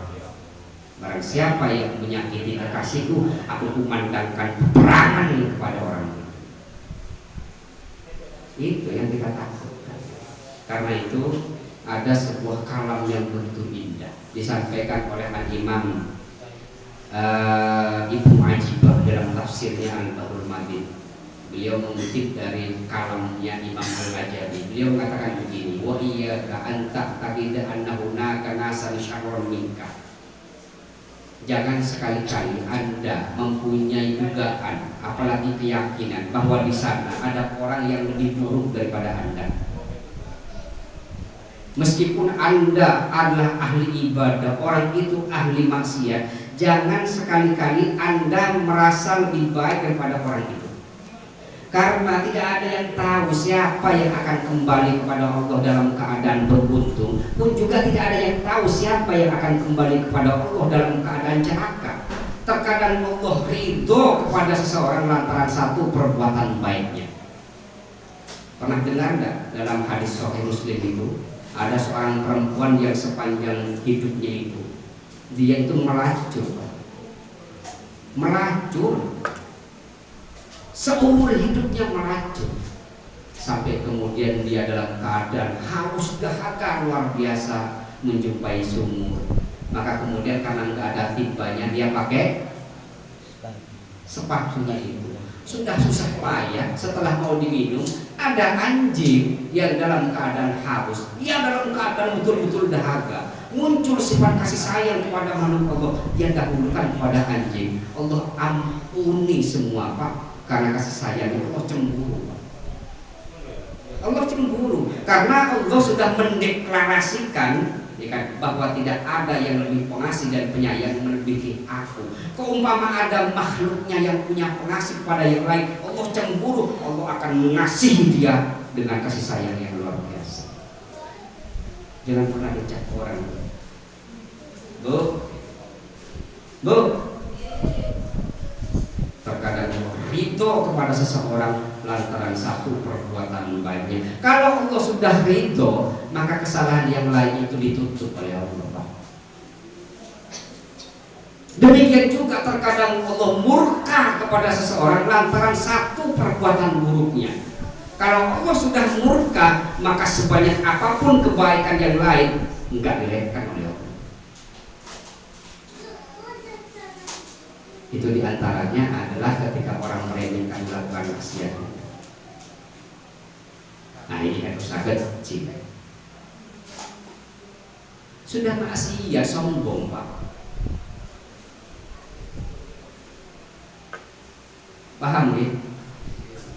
Barang siapa yang menyakiti kekasihku, aku kumandangkan peperangan kepada orang itu. Itu yang kita takutkan. Karena itu ada sebuah kalam yang begitu indah disampaikan oleh Al-Imam Ibnu Ajibah dalam tafsirnya Al-Bahrul Madin. Beliau mengutip dari kalamnya Imam Al-Ghazali. Beliau mengatakan begini, wa iyyaka an ta'taqida anna hunaka nasan syarrun minka. Jangan sekali-kali Anda mempunyai dugaan, apalagi keyakinan bahwa di sana ada orang yang lebih buruk daripada Anda. Meskipun Anda adalah ahli ibadah, orang itu ahli maksiat, jangan sekali-kali Anda merasa lebih baik daripada orang itu. Karena tidak ada yang tahu siapa yang akan kembali kepada Allah dalam keadaan beruntung, pun juga tidak ada yang tahu siapa yang akan kembali kepada Allah dalam keadaan celaka. Terkadang Allah ridho kepada seseorang lantaran satu perbuatan baiknya. Pernah dengar enggak dalam hadis Sahih Muslim itu ada seorang perempuan yang sepanjang hidupnya itu dia itu melacur seumur hidupnya meracun, sampai kemudian dia dalam keadaan haus dahaga luar biasa menjumpai sumur. Maka kemudian karena nggak ada timbanya dia pakai sepatunya itu. Sudah susah payah, setelah mau diminum ada anjing yang dalam keadaan haus, dia dalam keadaan betul-betul dahaga. muncul sifat kasih sayang kepada makhluk Allah, dia dahulukan kepada anjing. Allah ampuni semua Pak, karena kasih sayang. Allah cemburu Pak. Allah cemburu karena Allah sudah mendeklarasikan ya kan, bahwa tidak ada yang lebih pengasih dan penyayang melebihi aku. Keumpama ada makhluknya yang punya pengasih kepada yang lain, Allah cemburu, Allah akan mengasihi dia dengan kasih sayang yang luar biasa. Jangan pernah dicap orang, Bu, terkadang ridho kepada seseorang lantaran satu perbuatan baiknya. Kalau Allah sudah ridho, maka kesalahan yang lain itu ditutup oleh Allah. Demikian juga terkadang Allah murka kepada seseorang lantaran satu perbuatan buruknya. Kalau Allah sudah murka, maka sebanyak apapun kebaikan yang lain enggak diremehkan oleh Allah. Itu diantaranya adalah ketika orang meremehkan melakukan maksiat. Nah ini kan dosa kecil. Sudah maksiat sombong Pak. Paham ya?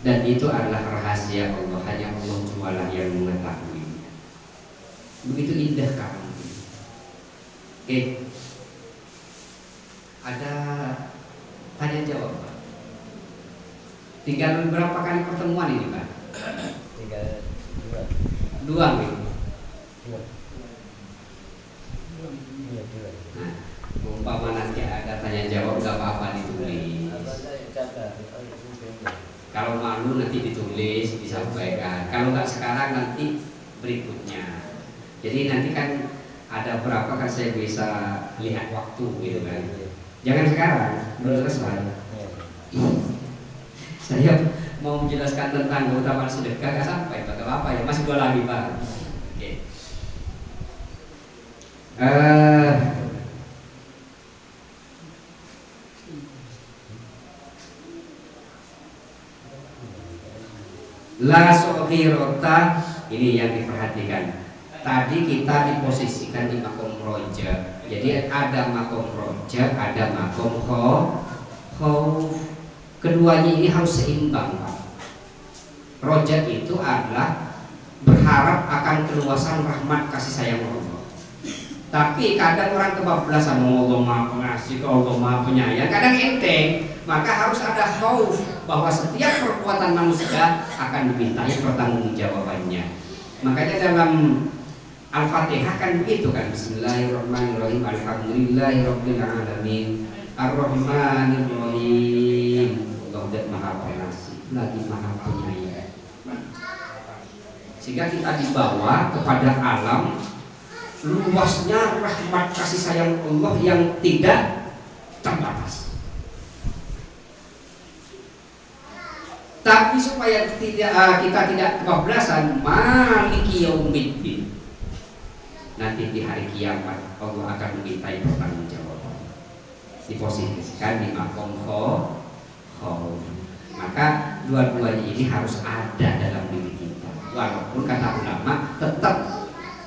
Dan itu adalah rahasia Allah, hanya Allah jualah yang mengetahuinya. Begitu indah kamu. Oke. Ada tanya jawab Pak. Tinggal berapa kali pertemuan ini Pak? Dua nih. Nah, umpama nanti ada tanya jawab nggak apa-apa ditulis. Kalau malu nanti ditulis, disampaikan. Kalau nggak sekarang nanti berikutnya. Jadi nanti kan ada berapa kan saya bisa lihat waktu gitu kan. Jangan sekarang, belum selesai. Saya mau menjelaskan tentang keutamaan sedekah nggak sampai, Pak. Apa ya? Masih dua lagi Pak. Oke. La sohirota, ini yang diperhatikan. Tadi kita diposisikan di makom roja. Jadi ada makom roja, ada makom khauf. Keduanya ini harus seimbang Pak. Roja itu adalah berharap akan keluasan rahmat kasih sayang Allah. Tapi kadang orang kebablasan, Allah Maha Pengasih, Allah Maha Penyayang. Kadang enteng, maka harus ada khauf bahwa setiap perbuatan manusia akan dimintai pertanggungjawabannya. Makanya dalam Al-Fatihah kan begitu kan, Bismillahirrahmanirrahim, Alhamdulillahirabbil alamin, Ar-Rahmanirrahim. Allah Maha Pengasih, lagi Maha Penyayang. Sehingga kita dibawa kepada alam luasnya rahmat kasih sayang Allah yang tidak terbatas. Tapi supaya kita tidak kebablasan, Maliki Yaumiddin, nanti di hari kiamat Allah akan memintai pertanggungjawaban. Diposisikan di makom khauf. Maka dua-duanya ini harus ada dalam diri kita. Walaupun kata ulama tetap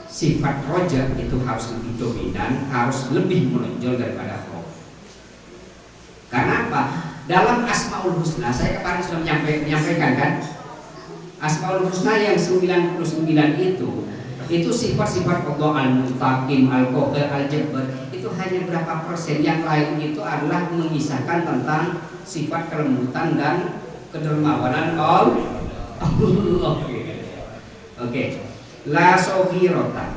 sifat roja itu harus lebih dominan, harus lebih menonjol daripada khauf. Karena apa? Dalam Asmaul Husna, saya kemarin sudah menyampaikan kan, Asmaul Husna yang 99 itu sifat-sifat Allah, Al-Muntaqim, Al-Qahhar, Al-Jabbar, itu hanya berapa persen. Yang lain itu adalah mengisahkan tentang sifat kelembutan dan kedermawanan Allah. Oke. La soghirota,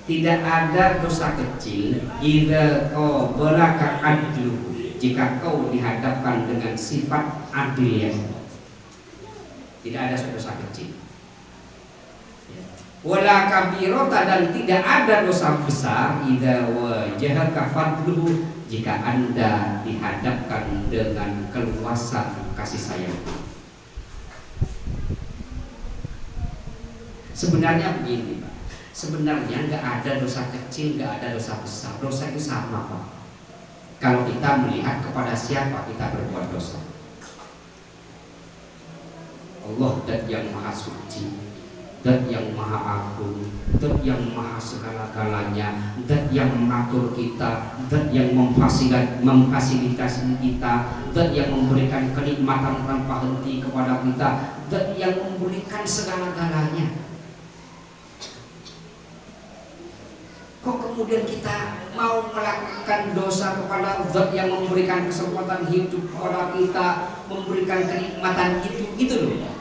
tidak ada dosa kecil idza qabalaka adluhu, jika kau dihadapkan dengan sifat adil. Tidak ada dosa kecil. Wala kabirota, dan tidak ada dosa besar idza wajahaka fadluhu, jika Anda dihadapkan dengan keluasan kasih sayang. Sebenarnya begini Pak, sebenarnya nggak ada dosa kecil, nggak ada dosa besar. Dosa itu sama Pak. Kalau kita melihat kepada siapa kita berbuat dosa. Allah dan yang Maha Suci. Zat yang maha agung, Zat yang maha segala-galanya, Zat yang mengatur kita, Zat yang memfasilitasi kita, Zat yang memberikan kenikmatan tanpa henti kepada kita, Zat yang memberikan segala-galanya. Kok kemudian kita mau melakukan dosa kepada Zat yang memberikan kesempatan hidup kepada kita, memberikan kenikmatan itu, gitu loh.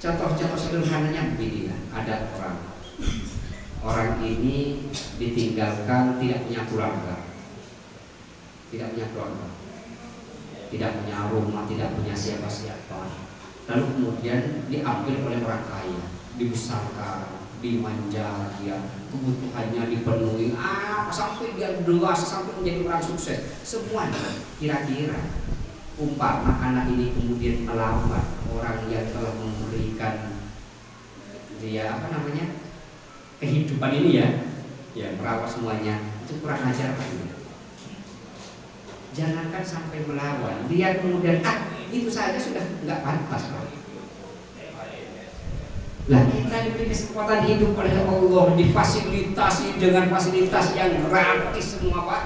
Contoh-contoh sederhananya begini lah, ada orang ini ditinggalkan, tidak punya keluarga, tidak punya rumah, tidak punya siapa-siapa. Lalu kemudian diambil oleh orang kaya, dibesarkan, dimanja, dia kebutuhannya dipenuhi, sampai dia dewasa, sampai menjadi orang sukses. Semuanya kira-kira umpama anak ini kemudian melawan orang yang telah memberikan dia kehidupan ini ya merawat semuanya, itu kurang ajar kan? Jangankan sampai melawan, dia kemudian itu saja sudah nggak pantas Pak. Lah kita diberi kesempatan hidup oleh Allah, difasilitasi dengan fasilitas yang gratis semua Pak.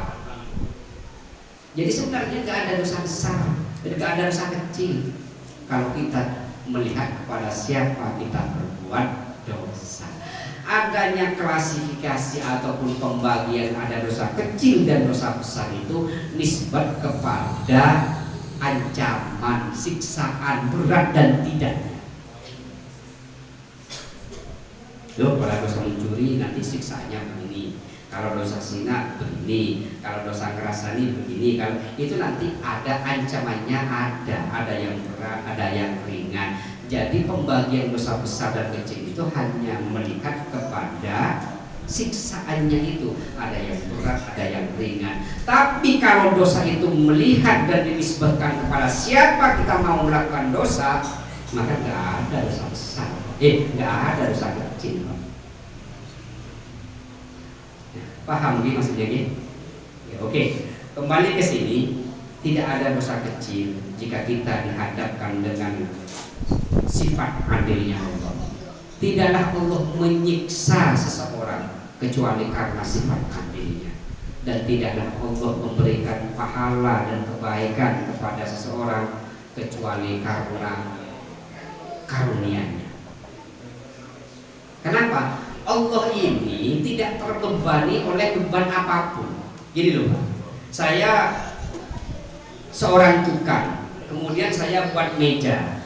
Jadi sebenarnya nggak ada dosa besar, nggak ada dosa kecil kalau kita melihat kepada siapa kita berbuat dosa. Adanya klasifikasi ataupun pembagian ada dosa kecil dan dosa besar itu nisbat kepada ancaman, siksaan berat dan tidaknya. Loh, pada dosa mencuri nanti siksanya begini, kalau dosa zina begini, kalau dosa ngerasani begini, kalau itu nanti ada ancamannya, ada yang berat, ada yang ringan. Jadi pembagian dosa besar dan kecil itu hanya melihat kepada siksaannya itu, ada yang berat, ada yang ringan. Tapi kalau dosa itu melihat dan dinisbahkan kepada siapa kita mau melakukan dosa, maka nggak ada dosa besar, nggak ada dosa kecil. Paham gini maksudnya gini? Ya, oke. Kembali ke sini, tidak ada dosa kecil jika kita dihadapkan dengan sifat adilnya Allah. Tidaklah Allah menyiksa seseorang kecuali karena sifat adilnya, dan tidaklah Allah memberikan pahala dan kebaikan kepada seseorang kecuali karena karunia-Nya. Kenapa? Allah ini tidak terbebani oleh beban apapun. Gini loh Pak, saya seorang tukang, kemudian saya buat meja.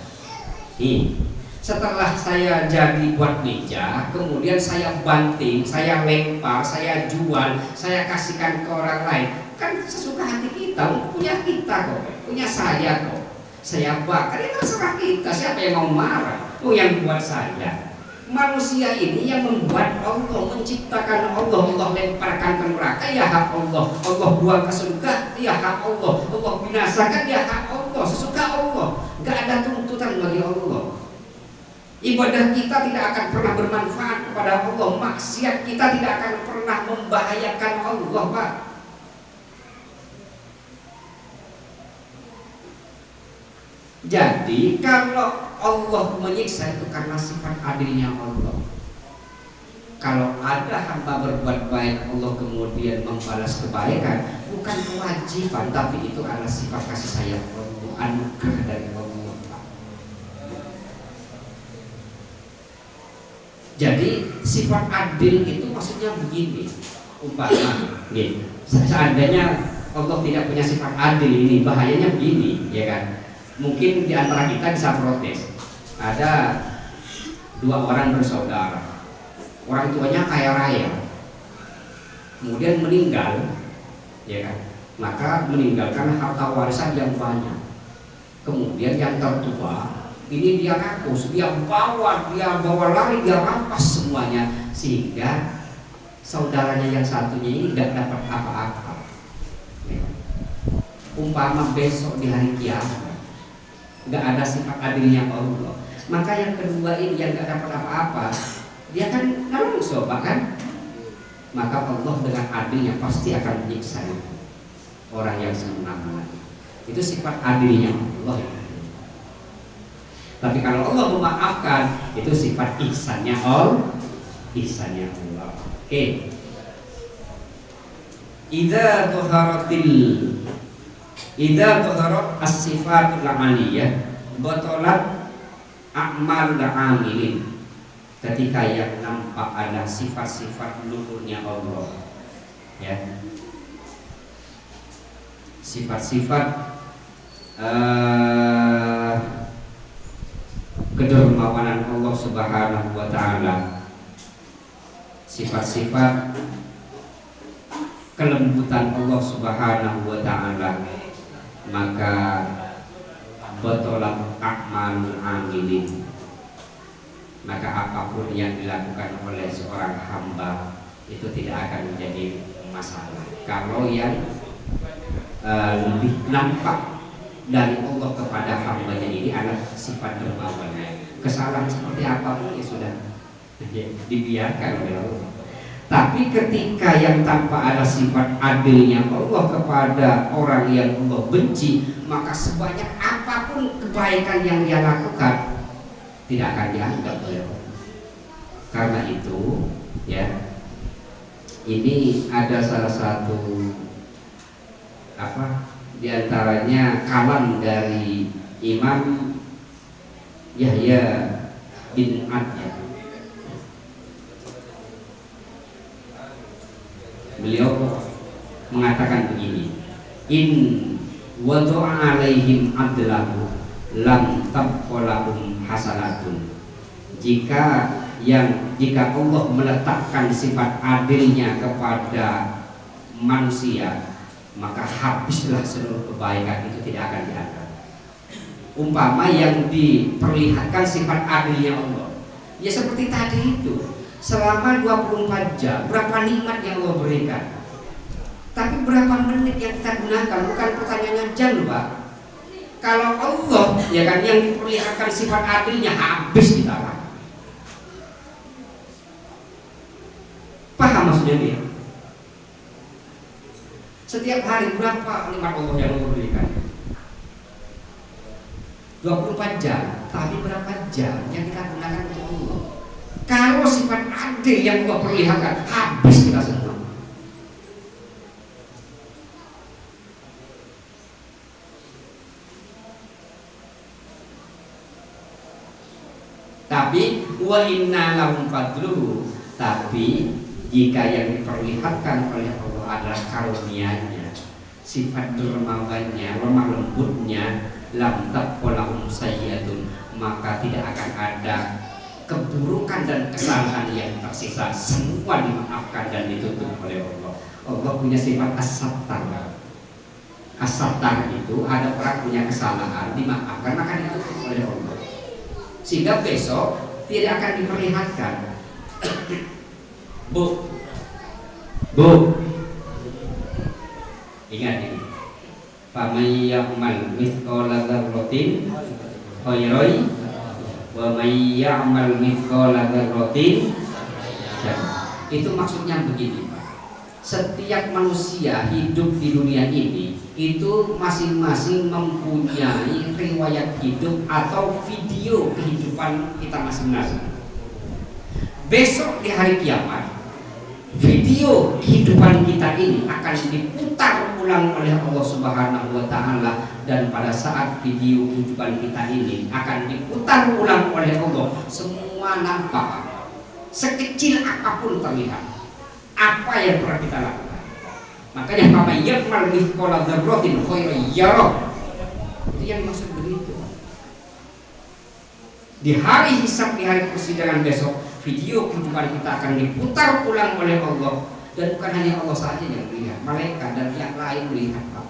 Setelah saya jadi buat meja, kemudian saya banting, saya lempar, saya jual, saya kasihkan ke orang lain. Kan sesuka hati kita, punya kita kok, punya saya kok. Saya bakar, itu terserah kita, siapa yang mau marah? Yang buat saya. Manusia ini yang membuat Allah, menciptakan Allah, Allah lemparkan ke neraka, ya hak Allah. Allah buang ke surga, ya hak Allah. Allah binasakan, ya hak Allah. Sesuka Allah, gak ada tuntutan bagi Allah. Ibadah kita tidak akan pernah bermanfaat kepada Allah, maksiat kita tidak akan pernah membahayakan Allah Pak. Jadi kalau Allah menyiksa itu karena sifat adilnya Allah. Kalau ada hamba berbuat baik, Allah kemudian membalas kebaikan, bukan kewajiban, tapi itu adalah sifat kasih sayang Allah, anugerah dari Allah. Jadi sifat adil itu maksudnya begini, umpama seandainya Allah tidak punya sifat adil, ini bahayanya begini, ya kan? Mungkin di antara kita bisa protes. Ada dua orang bersaudara, orang tuanya kaya raya, kemudian meninggal, ya kan? Maka meninggalkan harta warisan yang banyak. Kemudian yang tertua ini dia rakus, dia bawa lari, dia rampas semuanya, sehingga saudaranya yang satunya ini tidak dapat apa-apa. Ya. Umpama besok di hari kiamat nggak ada sifat adilnya Allah, maka yang kedua ini yang nggak dapat apa-apa, dia kan nangis kan? Maka Allah dengan adilnya pasti akan menyiksa orang yang semena-mena. Itu sifat adilnya Allah. Tapi kalau Allah memaafkan, itu sifat ihsannya Allah. Ihsannya Allah. Oke. Idza tuharat as-sifatul amaliyah batalat a'malul amilin. Ketika yang nampak ada sifat-sifat luhurnya Allah, ya, sifat-sifat kedermawanan Allah Subhanahu wa ta'ala, sifat-sifat kelembutan Allah Subhanahu wa ta'ala, maka batalat a'malul amilin, maka apapun yang dilakukan oleh seorang hamba itu tidak akan menjadi masalah. Kalau yang lebih nampak dari Allah kepada hambanya ini adalah sifat dermawannya, kesalahan seperti apapun ya sudah dibiarkan oleh Allah. Tapi ketika yang tanpa ada sifat adilnya Allah kepada orang yang Allah benci, maka sebanyak apapun kebaikan yang dia lakukan tidak akan dianggap oleh Allah. Karena itu, ya, ini ada salah satu diantaranya kalam dari Imam Yahya bin Adya. Beliau mengatakan begini, in wada'a alaihim adlahu lam tabqalahum hasanatun. Jika Allah meletakkan sifat adilnya kepada manusia, maka habislah seluruh kebaikan itu, tidak akan dianggap. Umpama yang diperlihatkan sifat adilnya Allah, ya seperti tadi itu, selama 24 jam berapa nikmat yang Allah berikan, tapi berapa menit yang kita gunakan, bukan pertanyaannya jam, Pak. Kalau Allah, ya kan, yang diperlihatkan sifat adilnya habis kita lah. Paham maksudnya dia? Setiap hari berapa nikmat Allah yang Allah berikan? 24 jam, tapi berapa jam yang kita gunakan untuk Allah? Kalau sifat adil yang Allah perlihatkan, habis kita semua. Tapi wa inna lahum fadluhu, tapi jika yang diperlihatkan oleh Allah adalah karunia-Nya, sifat dermawannya, lemah lembutnya, lam taqolahum sayyi'atun, maka tidak akan ada keburukan dan kesalahan yang tersisa, semua dimaafkan dan ditutup oleh Allah. Allah punya sifat as-sattar. As-sattar itu ada orang punya kesalahan dimaafkan, maka ditutup oleh Allah, sehingga besok tidak akan diperlihatkan. Bu, ingat ini. Faman ya'mal mithqala dzarratin khairan wa may ya'mal mithqala dzarratin syarran. Itu maksudnya begini, Pak. Setiap manusia hidup di dunia ini itu masing-masing mempunyai riwayat hidup atau video kehidupan kita masing-masing. Besok di hari kiamat, video kehidupan kita ini akan diputar ulang oleh Allah Subhanahu wa ta'ala, dan pada saat video kehidupan kita ini akan diputar ulang oleh Allah, semua nampak, sekecil apapun terlihat apa yang pernah kita lakukan. Makanya Bapak ya'mal mithqala dzarratin khairan yarah, itu yang maksud begitu. Di hari hisab, di hari persidangan besok, video kehidupan kita akan diputar ulang oleh Allah, dan bukan hanya Allah saja yang melihat, malaikat dan pihak lain melihat, Pak.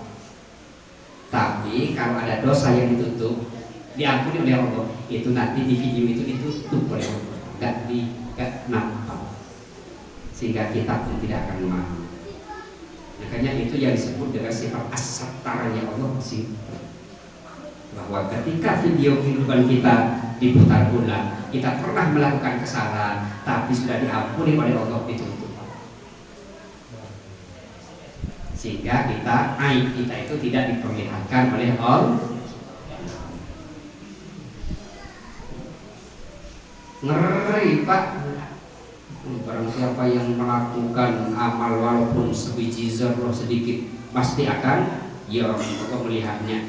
Tapi kalau ada dosa yang ditutup, diampuni oleh Allah, itu nanti di video itu ditutup oleh Allah, nggak nampak, sehingga kita pun tidak akan malu. Makanya itu yang disebut dengan sifat as-sattarnya Allah sih, bahwa ketika video kehidupan kita diputar ulang, kita pernah melakukan kesalahan, tapi sudah diampuni oleh Allah, ditutup, sehingga aib kita itu tidak diperlihatkan oleh Allah. Ngeri Pak. Barang siapa yang melakukan amal walaupun sebiji zarrah sedikit pasti akan ya Allah melihatnya.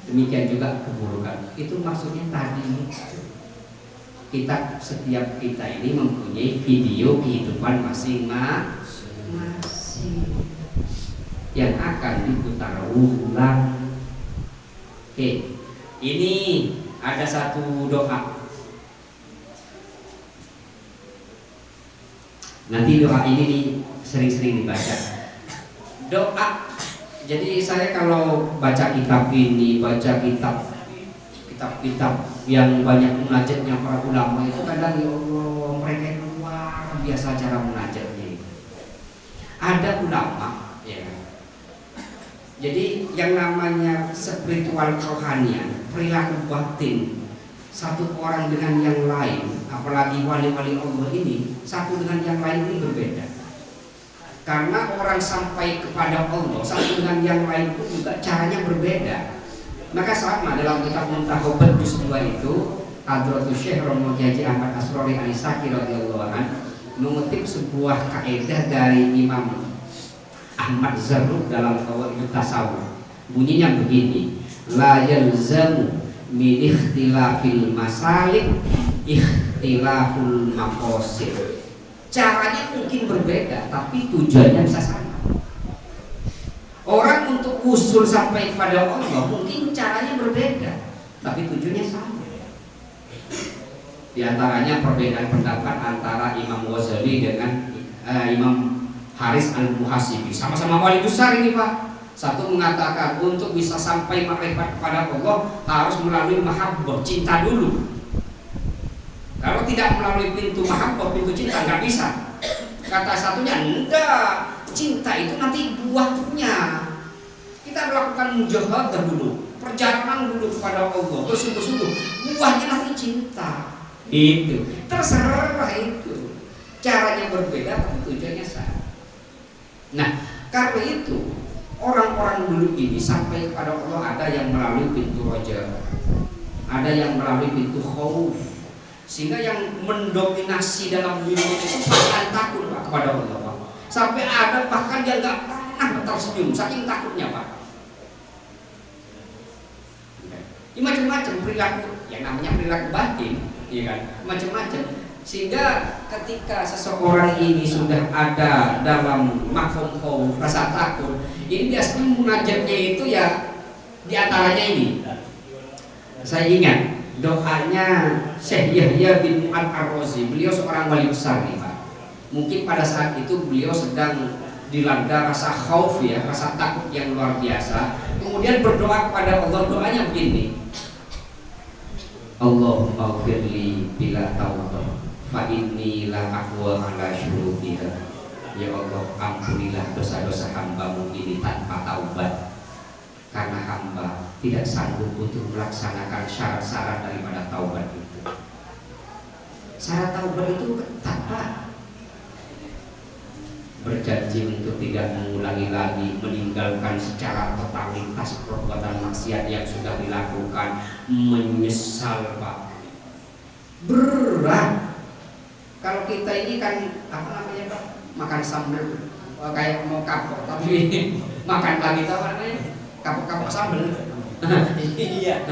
Demikian juga keburukan. Itu maksudnya tadi kita setiap kita ini mempunyai video kehidupan masing-masing yang akan diputar ulang. Oke, ini ada satu doa. Nanti doa ini sering-sering dibaca. Doa. Jadi saya kalau baca kitab ini, baca kitab-kitab yang banyak munajatnya para ulama itu kadang ya Allah mereka luar biasa cara munajatnya. Ada ulama ya. Jadi yang namanya spiritual rohanian, perilaku batin satu orang dengan yang lain, apalagi wali-wali Allah ini satu dengan yang lain ini berbeda. Karena orang sampai kepada Allah satu dengan yang lain pun juga caranya berbeda. Maka sama dalam kitab Muntahobat juz 2 itu Hadratus Syekh Romo Haji Ahmad Asrori Anisaki radhiyallahu anhu mengutip sebuah kaidah dari Imam Ahmad Zarruq dalam Qawaidut Tasawuf. Bunyinya begini, la yalzamu min ikhtilafil masalik ikhtilaful maqasid. Caranya mungkin berbeda tapi tujuannya bisa sama. Orang untuk usul sampai kepada Allah mungkin caranya berbeda tapi tujuannya sama. Di antaranya perbedaan pendapat antara Imam Ghazali dengan Imam Haris Al-Muhasibi. Sama-sama wali besar ini Pak. Satu mengatakan untuk bisa sampai makrifat kepada Allah harus melalui mahabbah, cinta dulu. Kalau tidak melalui pintu mahabbah, pintu cinta nggak bisa. Kata satunya enggak, cinta itu nanti buahnya. Kita melakukan mujahadah dulu, perjalanan dulu kepada Allah, bersungguh-sungguh. Buahnya nanti cinta. Itu terserah itu. Caranya berbeda, tapi tujuannya sama. Nah, karena itu orang-orang dulu ini sampai kepada Allah ada yang melalui pintu roja, ada yang melalui pintu khauf, sehingga yang mendominasi dalam dunia itu bahkan takut Pak kepada Allah Pak. Sampai ada bahkan dia nggak pernah tersenyum saking takutnya Pak. Ini macam-macam perilaku, yang namanya perilaku batin, ya kan, macam-macam. Sehingga ketika seseorang ini sudah ada dalam makom khauf, rasa takut, ini biasanya munajatnya itu ya diantaranya ini. Saya ingat doanya Syekh Yahya bin Mu'ad Ar-Razi. Beliau seorang wali besar nih Pak. Mungkin pada saat itu beliau sedang dilanda rasa khauf ya, rasa takut yang luar biasa. Kemudian berdoa kepada Allah, doanya begini. Allahumma ghfirli bila taubat fa inni la aqwa ala syurutiha. Ya Allah, ampunilah dosa-dosa hamba-Mu ini tanpa taubat, karena hamba tidak sanggup untuk melaksanakan syarat-syarat daripada taubat itu. Syarat taubat itu ketat Pak. Berjanji untuk tidak mengulangi lagi, meninggalkan secara totalitas perbuatan maksiat yang sudah dilakukan, menyesal Pak. Berat. Kalau kita ini kan apa namanya Pak, makan sambal kayak mau kapok tapi makan lagi apa namanya, kapok-kapok sambal. Iya.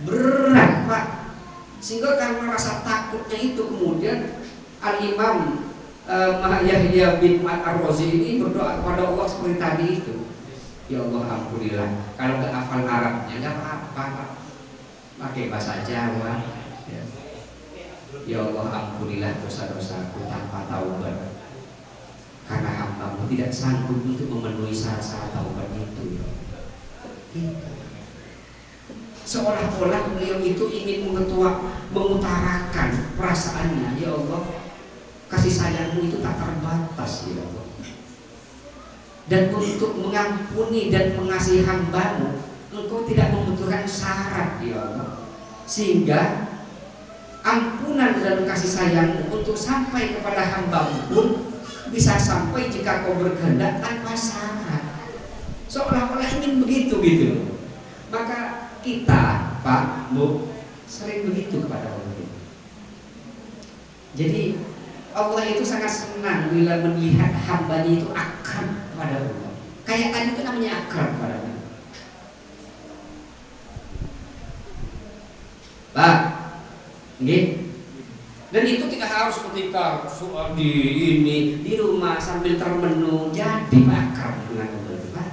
Berat Pak. Sehingga karena rasa takutnya itu kemudian Al-Imam Yahya bin Mu'ad Ar-Razi ini berdoa kepada Allah seperti tadi itu. Ya Allah ampunilah. Kalau nggak hafal Arabnya nggak apa-apa, pakai bahasa Jawa. Ya Allah ampunilah dosa-dosaku tanpa taubat, karena hamba-Mu tidak sanggup untuk memenuhi syarat-syarat taubat itu. Seolah-olah beliau itu ingin mengutarakan perasaannya. Ya Allah, kasih sayang-Mu itu tak terbatas ya Allah. Dan untuk mengampuni dan mengasihi hamba-Mu, Engkau tidak membutuhkan syarat ya Allah. Sehingga ampunan dan kasih sayang-Mu untuk sampai kepada hamba-Mu pun bisa sampai jika Kau berkehendak tanpa syarat. Seolah-olah ingin begitu gitu. Maka kita Pak Bu sering begitu kepada Allah. Jadi Allah itu sangat senang bila melihat hambanya itu akrab kepada Allah. Kayak tadi itu namanya akrab kepada Allah. Pak, nggih. Dan itu tidak harus ketika di ini di rumah sambil termenung jadi akrab dengan Allah, Pak.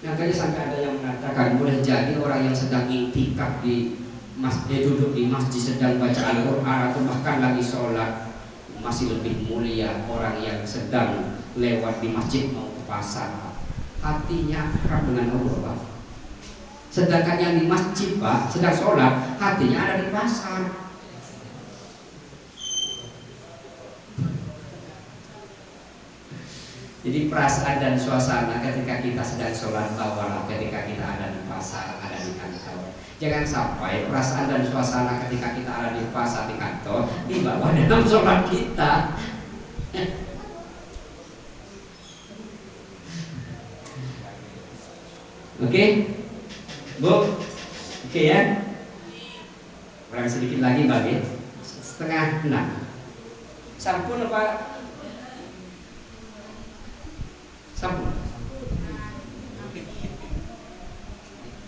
Makanya sampai ada yang mengatakan boleh jadi orang yang sedang iktikaf di masjid, duduk di masjid sedang baca Al-Quran atau bahkan lagi sholat, masih lebih mulia orang yang sedang lewat di masjid mau ke pasar, hatinya akrab dengan Allah, Pak. Sedangkan yang di masjid, Pak, sedang sholat, hatinya ada di pasar. Jadi perasaan dan suasana ketika kita sedang sholat bawalah ketika kita ada di pasar, ada di kantor. Jangan sampai perasaan dan suasana ketika kita ada di pasar, di kantor dibawa dalam sholat kita. Oke, Bu, oke ya. Kurang sedikit lagi bagi 5:30. Sampun apa? Sampun.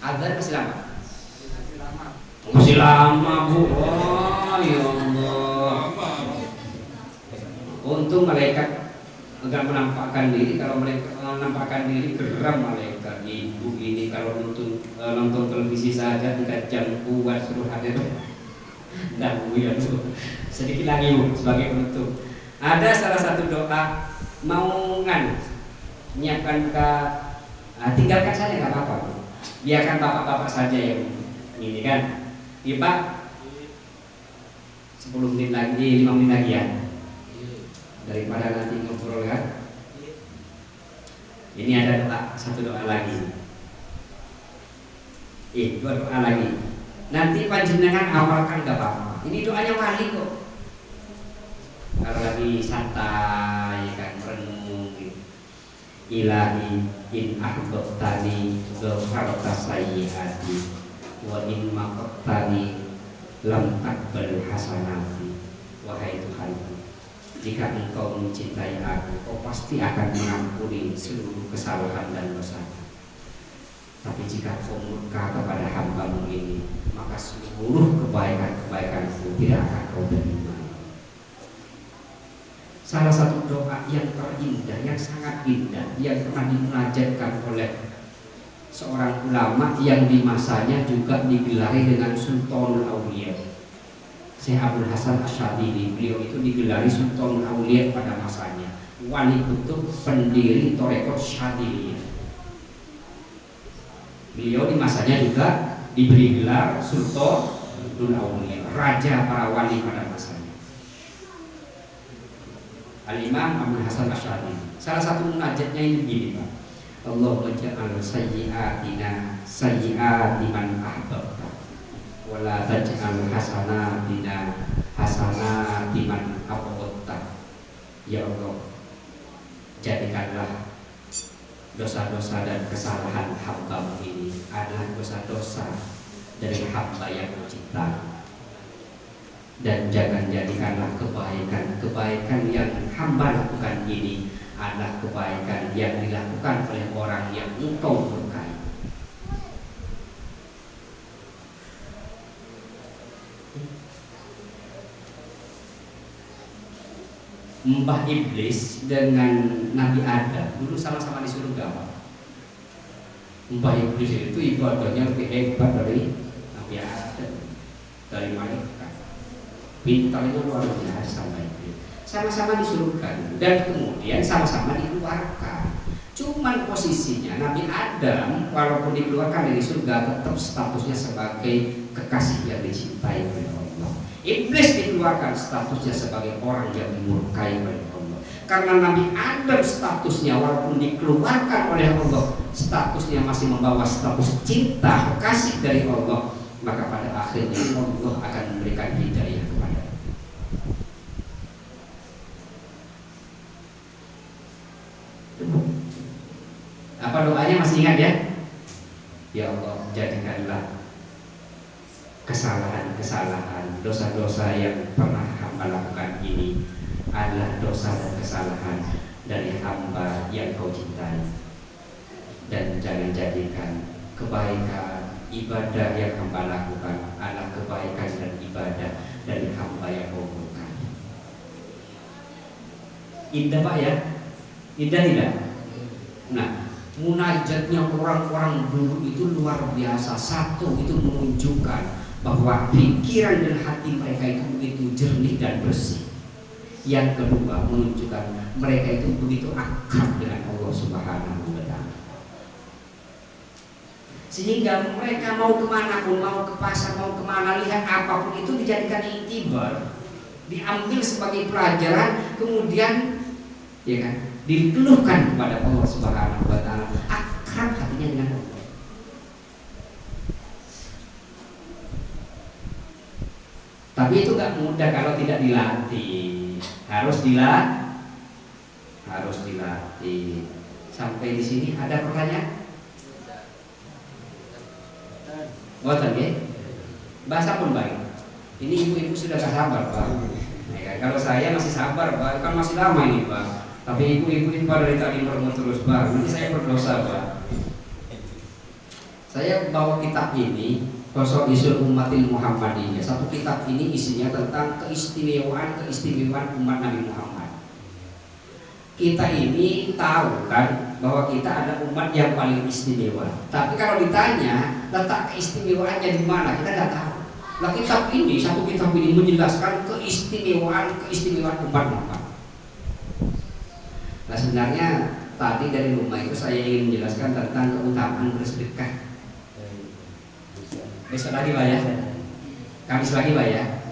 Adzan masih lama? Masih lama, Bu. Oh, ya Allah. Untung malaikat enggak menampakkan diri. Kalau mereka menampakkan diri geram malaikat. Ibu ini kalau nonton televisi saja 3 jam buat suruh hadir. Nah, Bu ya, Bu. Sedikit lagi, Bu, sebagai penutup. Ada salah satu doa mau menyiapkan buka, tinggalkan saja nggak apa-apa, biarkan bapak-bapak saja yang ini kan. Iya Pak, 10 menit lagi, 5 menit lagi ya, daripada nanti ngobrol kan. Ini ada satu doa lagi, dua doa lagi. Nanti panjenengan amalkan nggak apa-apa. Ini doanya wali kok. Kalau lagi santai kan, merenung gitu. Ilahi in ahbabtani ghafarta sayyiati wa in maqtani lam taqbal hasanati. Wahai Tuhanku, jika engkau mencintai aku, kau pasti akan mengampuni seluruh kesalahan dan dosa. Tapi jika kau murka kepada hamba-Mu ini, maka seluruh kebaikan-kebaikanku tidak akan kau terima. Salah satu doa yang terindah, yang sangat indah, yang pernah dimunajatkan oleh seorang ulama yang di masanya juga digelari dengan Sultanul Aulia, Syekh Abdul Hasan Asyadili. Beliau itu digelari Sultanul Aulia pada masanya, wali kutub, pendiri Thariqat Syadiliyah. Beliau di masanya juga diberi gelar Sultanul Aulia, raja para wali pada masanya. Al-Imam Abdul Hasan Asy'ari. Salah satu munajatnya ini begini, Pak. Allahumma ja'al sayyi'atina sayyi'ati man ahbabta wa la taj'al hasanatina hasanati man abghadta. Ya Allah, jadikanlah dosa-dosa dan kesalahan hamba-Mu ini adalah dosa-dosa dari hamba yang Mu cintai. Dan jangan jadikanlah kebaikan yang hamba lakukan ini adalah kebaikan yang dilakukan oleh orang yang Engkau murkai. Mbah Iblis dengan Nabi Adam dulu sama-sama di surga, Pak. Mbah Iblis itu ibadahnya lebih hebat dari Nabi Adam, dari malaikat. Pintarnya luar biasa, sama-sama disurunkan dan kemudian sama-sama dikeluarkan. Cuman posisinya Nabi Adam walaupun dikeluarkan dari surga tetap statusnya sebagai kekasih yang dicintai oleh Allah. Iblis dikeluarkan statusnya sebagai orang yang dimurkai oleh Allah. Karena Nabi Adam statusnya walaupun dikeluarkan oleh Allah, statusnya masih membawa status cinta, kekasih dari Allah, maka pada akhirnya Allah akan memberikan hidayah kepada. Apa doanya masih ingat ya? Ya Allah, jadikanlah dosa-dosa yang pernah hamba lakukan ini adalah dosa dan kesalahan dari hamba yang kau cintai. Dan jangan jadikan kebaikan ibadah yang hamba lakukan adalah kebaikan dan ibadah dari hamba yang kau murkai. Indah Pak ya? Indah tidak? Nah, munajatnya orang-orang dulu itu luar biasa. Satu, itu menunjukkan bahwa pikiran dan hati mereka itu begitu jernih dan bersih. Yang kedua, menunjukkan mereka itu begitu akrab dengan Allah Subhanahu wa Ta'ala. Sehingga mereka mau kemana pun, mau ke pasar, mau kemana, lihat apapun itu dijadikan iktibar, diambil sebagai pelajaran, kemudian ya kan, dikeluhkan kepada Allah Subhanahu wa Ta'ala. Akrab hatinya dengan Allah. Tapi itu gak mudah kalau tidak dilatih. Harus dilatih. Sampai di sini ada pertanyaan? Boten ya? Bahasa pun baik. Ini ibu-ibu sudah gak sabar Pak. Ya, kalau saya masih sabar Pak, kan masih lama ini Pak. Tapi ibu-ibu ini Pak dari tadi meremut terus Pak. Nanti saya berdosa Pak. Saya bawa kitab ini, Khosaisul Ummatil Muhammadiyah. Satu kitab ini isinya tentang keistimewaan umat Nabi Muhammad. Kita ini tahu kan bahwa kita ada umat yang paling istimewa. Tapi kalau ditanya letak keistimewaannya di mana, kita tidak tahu. Nah, satu kitab ini menjelaskan keistimewaan umat Muhammad. Nah, sebenarnya tadi dari rumah itu saya ingin menjelaskan tentang keutamaan bersedekah. Besok lagi Pak ya, Kamis lagi Pak ya.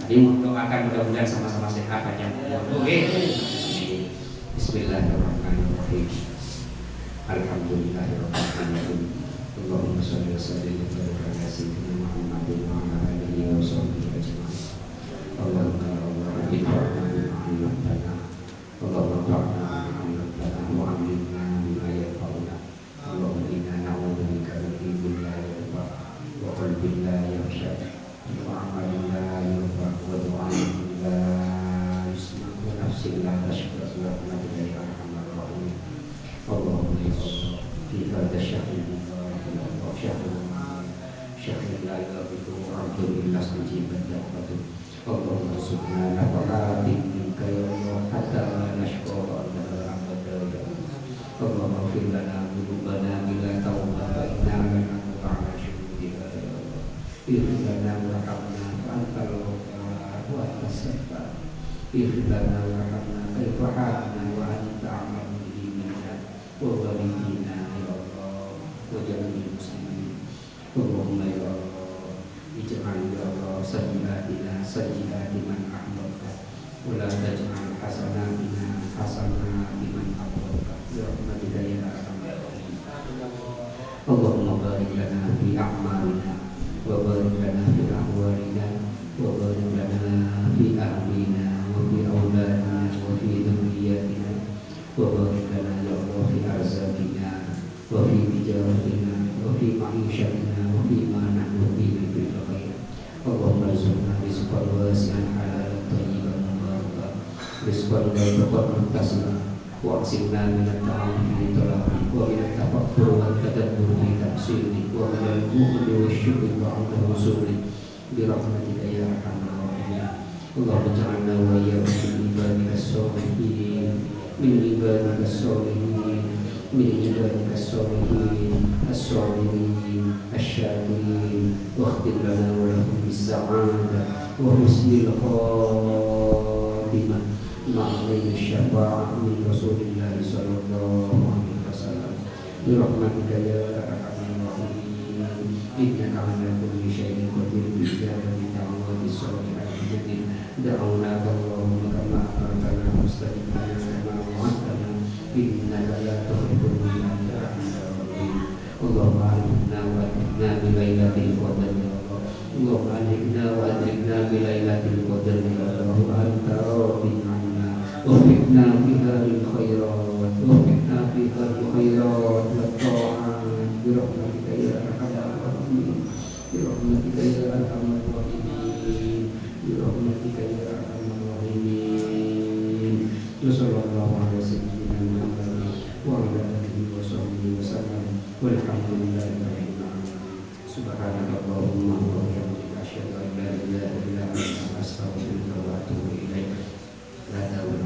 Tadi doakan mudah-mudahan sama-sama sehat panjang umur. Oke. Bismillahirrahmanirrahim. Alhamdulillahirrahmanirrahim. Allahumma sholli wa sallim wa barik ala sayyidina Muhammadin wa ala alihi wa sahbihi ajma'in. Allahumma inna alhamdulillah. Allahumma fa'alna alhamdulillah wa 'allimna bima yanfa'una. Allahumma inna na'udzubika min ilmin la yanfa' wa qalbin la yakhsha wa 'amalin la yurfa wa du'ain la yusma' wa nafsin la tashqa wa rahmatika ya arhamar rahimin. Allahumma ya Allah fi hadha syahril mubarak wa syahril la yaghfiru abdun illa istajibat da'watuh. Allahumma subhana nafaqatin minka ya Allah hatta la nashqa wa la rahmata ya Allah. Allahumma fir lana dhunubana bila taubata inna lana ala syukurika ya Allah. Ighfir lana warhamna antal ghafar wa antas sattар. Ighfir lana warhamna kaifa halna wa anta a'lamu bihi minna wa walidina ya Allah wa jami'il muslimin. Allahumma ya Allah ij'al ya Allah sayyi'atina man ahbabta wa la taj'al hasanatina hasanatan man ahbabta bi rahmatika ya arhamar rahimin. Allahumma barik lana fi a'malina wa barik lana fi ahwalina wa barik lana fi ahlina wa fi auladina wa fi dhurriyyatina wa barik lana ya Allah fi arzaqina wa fi tijaratina wa fi ma'isyatina wa fi ma nahnu fihi bil khair. Allahumma rizqna rizqan wasi'an halalan thayyiban mubarakan rizqan ghayran muntasiban wa aqsimna min at-ta'am fi talaqi wa min at-tafakkur wa at-tadabbur fi tafsiri wa min al-bukhli wa syukri wa 'inda husuli bi rahmatika ya arhamar rahimin. Allahumma ij'alna wa iyyakum min ibadika as-salihin min ibadika as-salihin min ibadika as-salihin as-salihin asy-syakirin wa khtim lana wa lahum bis-sa'adah wa husnil khatimah ma'amin syafa'ah min Rasulillah sallallahu alaihi wasallam bi rahmatika ya arhamar rahimin. Innaka 'ala kulli syai'in qadir bi ijabati da'wati shalihin da'una Allahumma kama amartana mustajibana kama wa'adtana innaka la tuhibbul mujrimin. Allahumma alimna wa adrikna bi lailatul qadar ya Allah. Allahumma alimna wa adrikna bi lailatul qadar ya Allah. Anta rabbina وفقنا فيها للخيرات وفقنا فيها للخيرات والطاعات برحمتك يا ارحم الراحمين برحمتك يا ارحم الراحمين. Wassalamualaikum warahmatullahi wabarakatuh. Walhamdulillahi subhanakallahumma wa bihamdika asyhadu an la ilaha illa anta astaghfiruka wa atubu ilaik. La hawla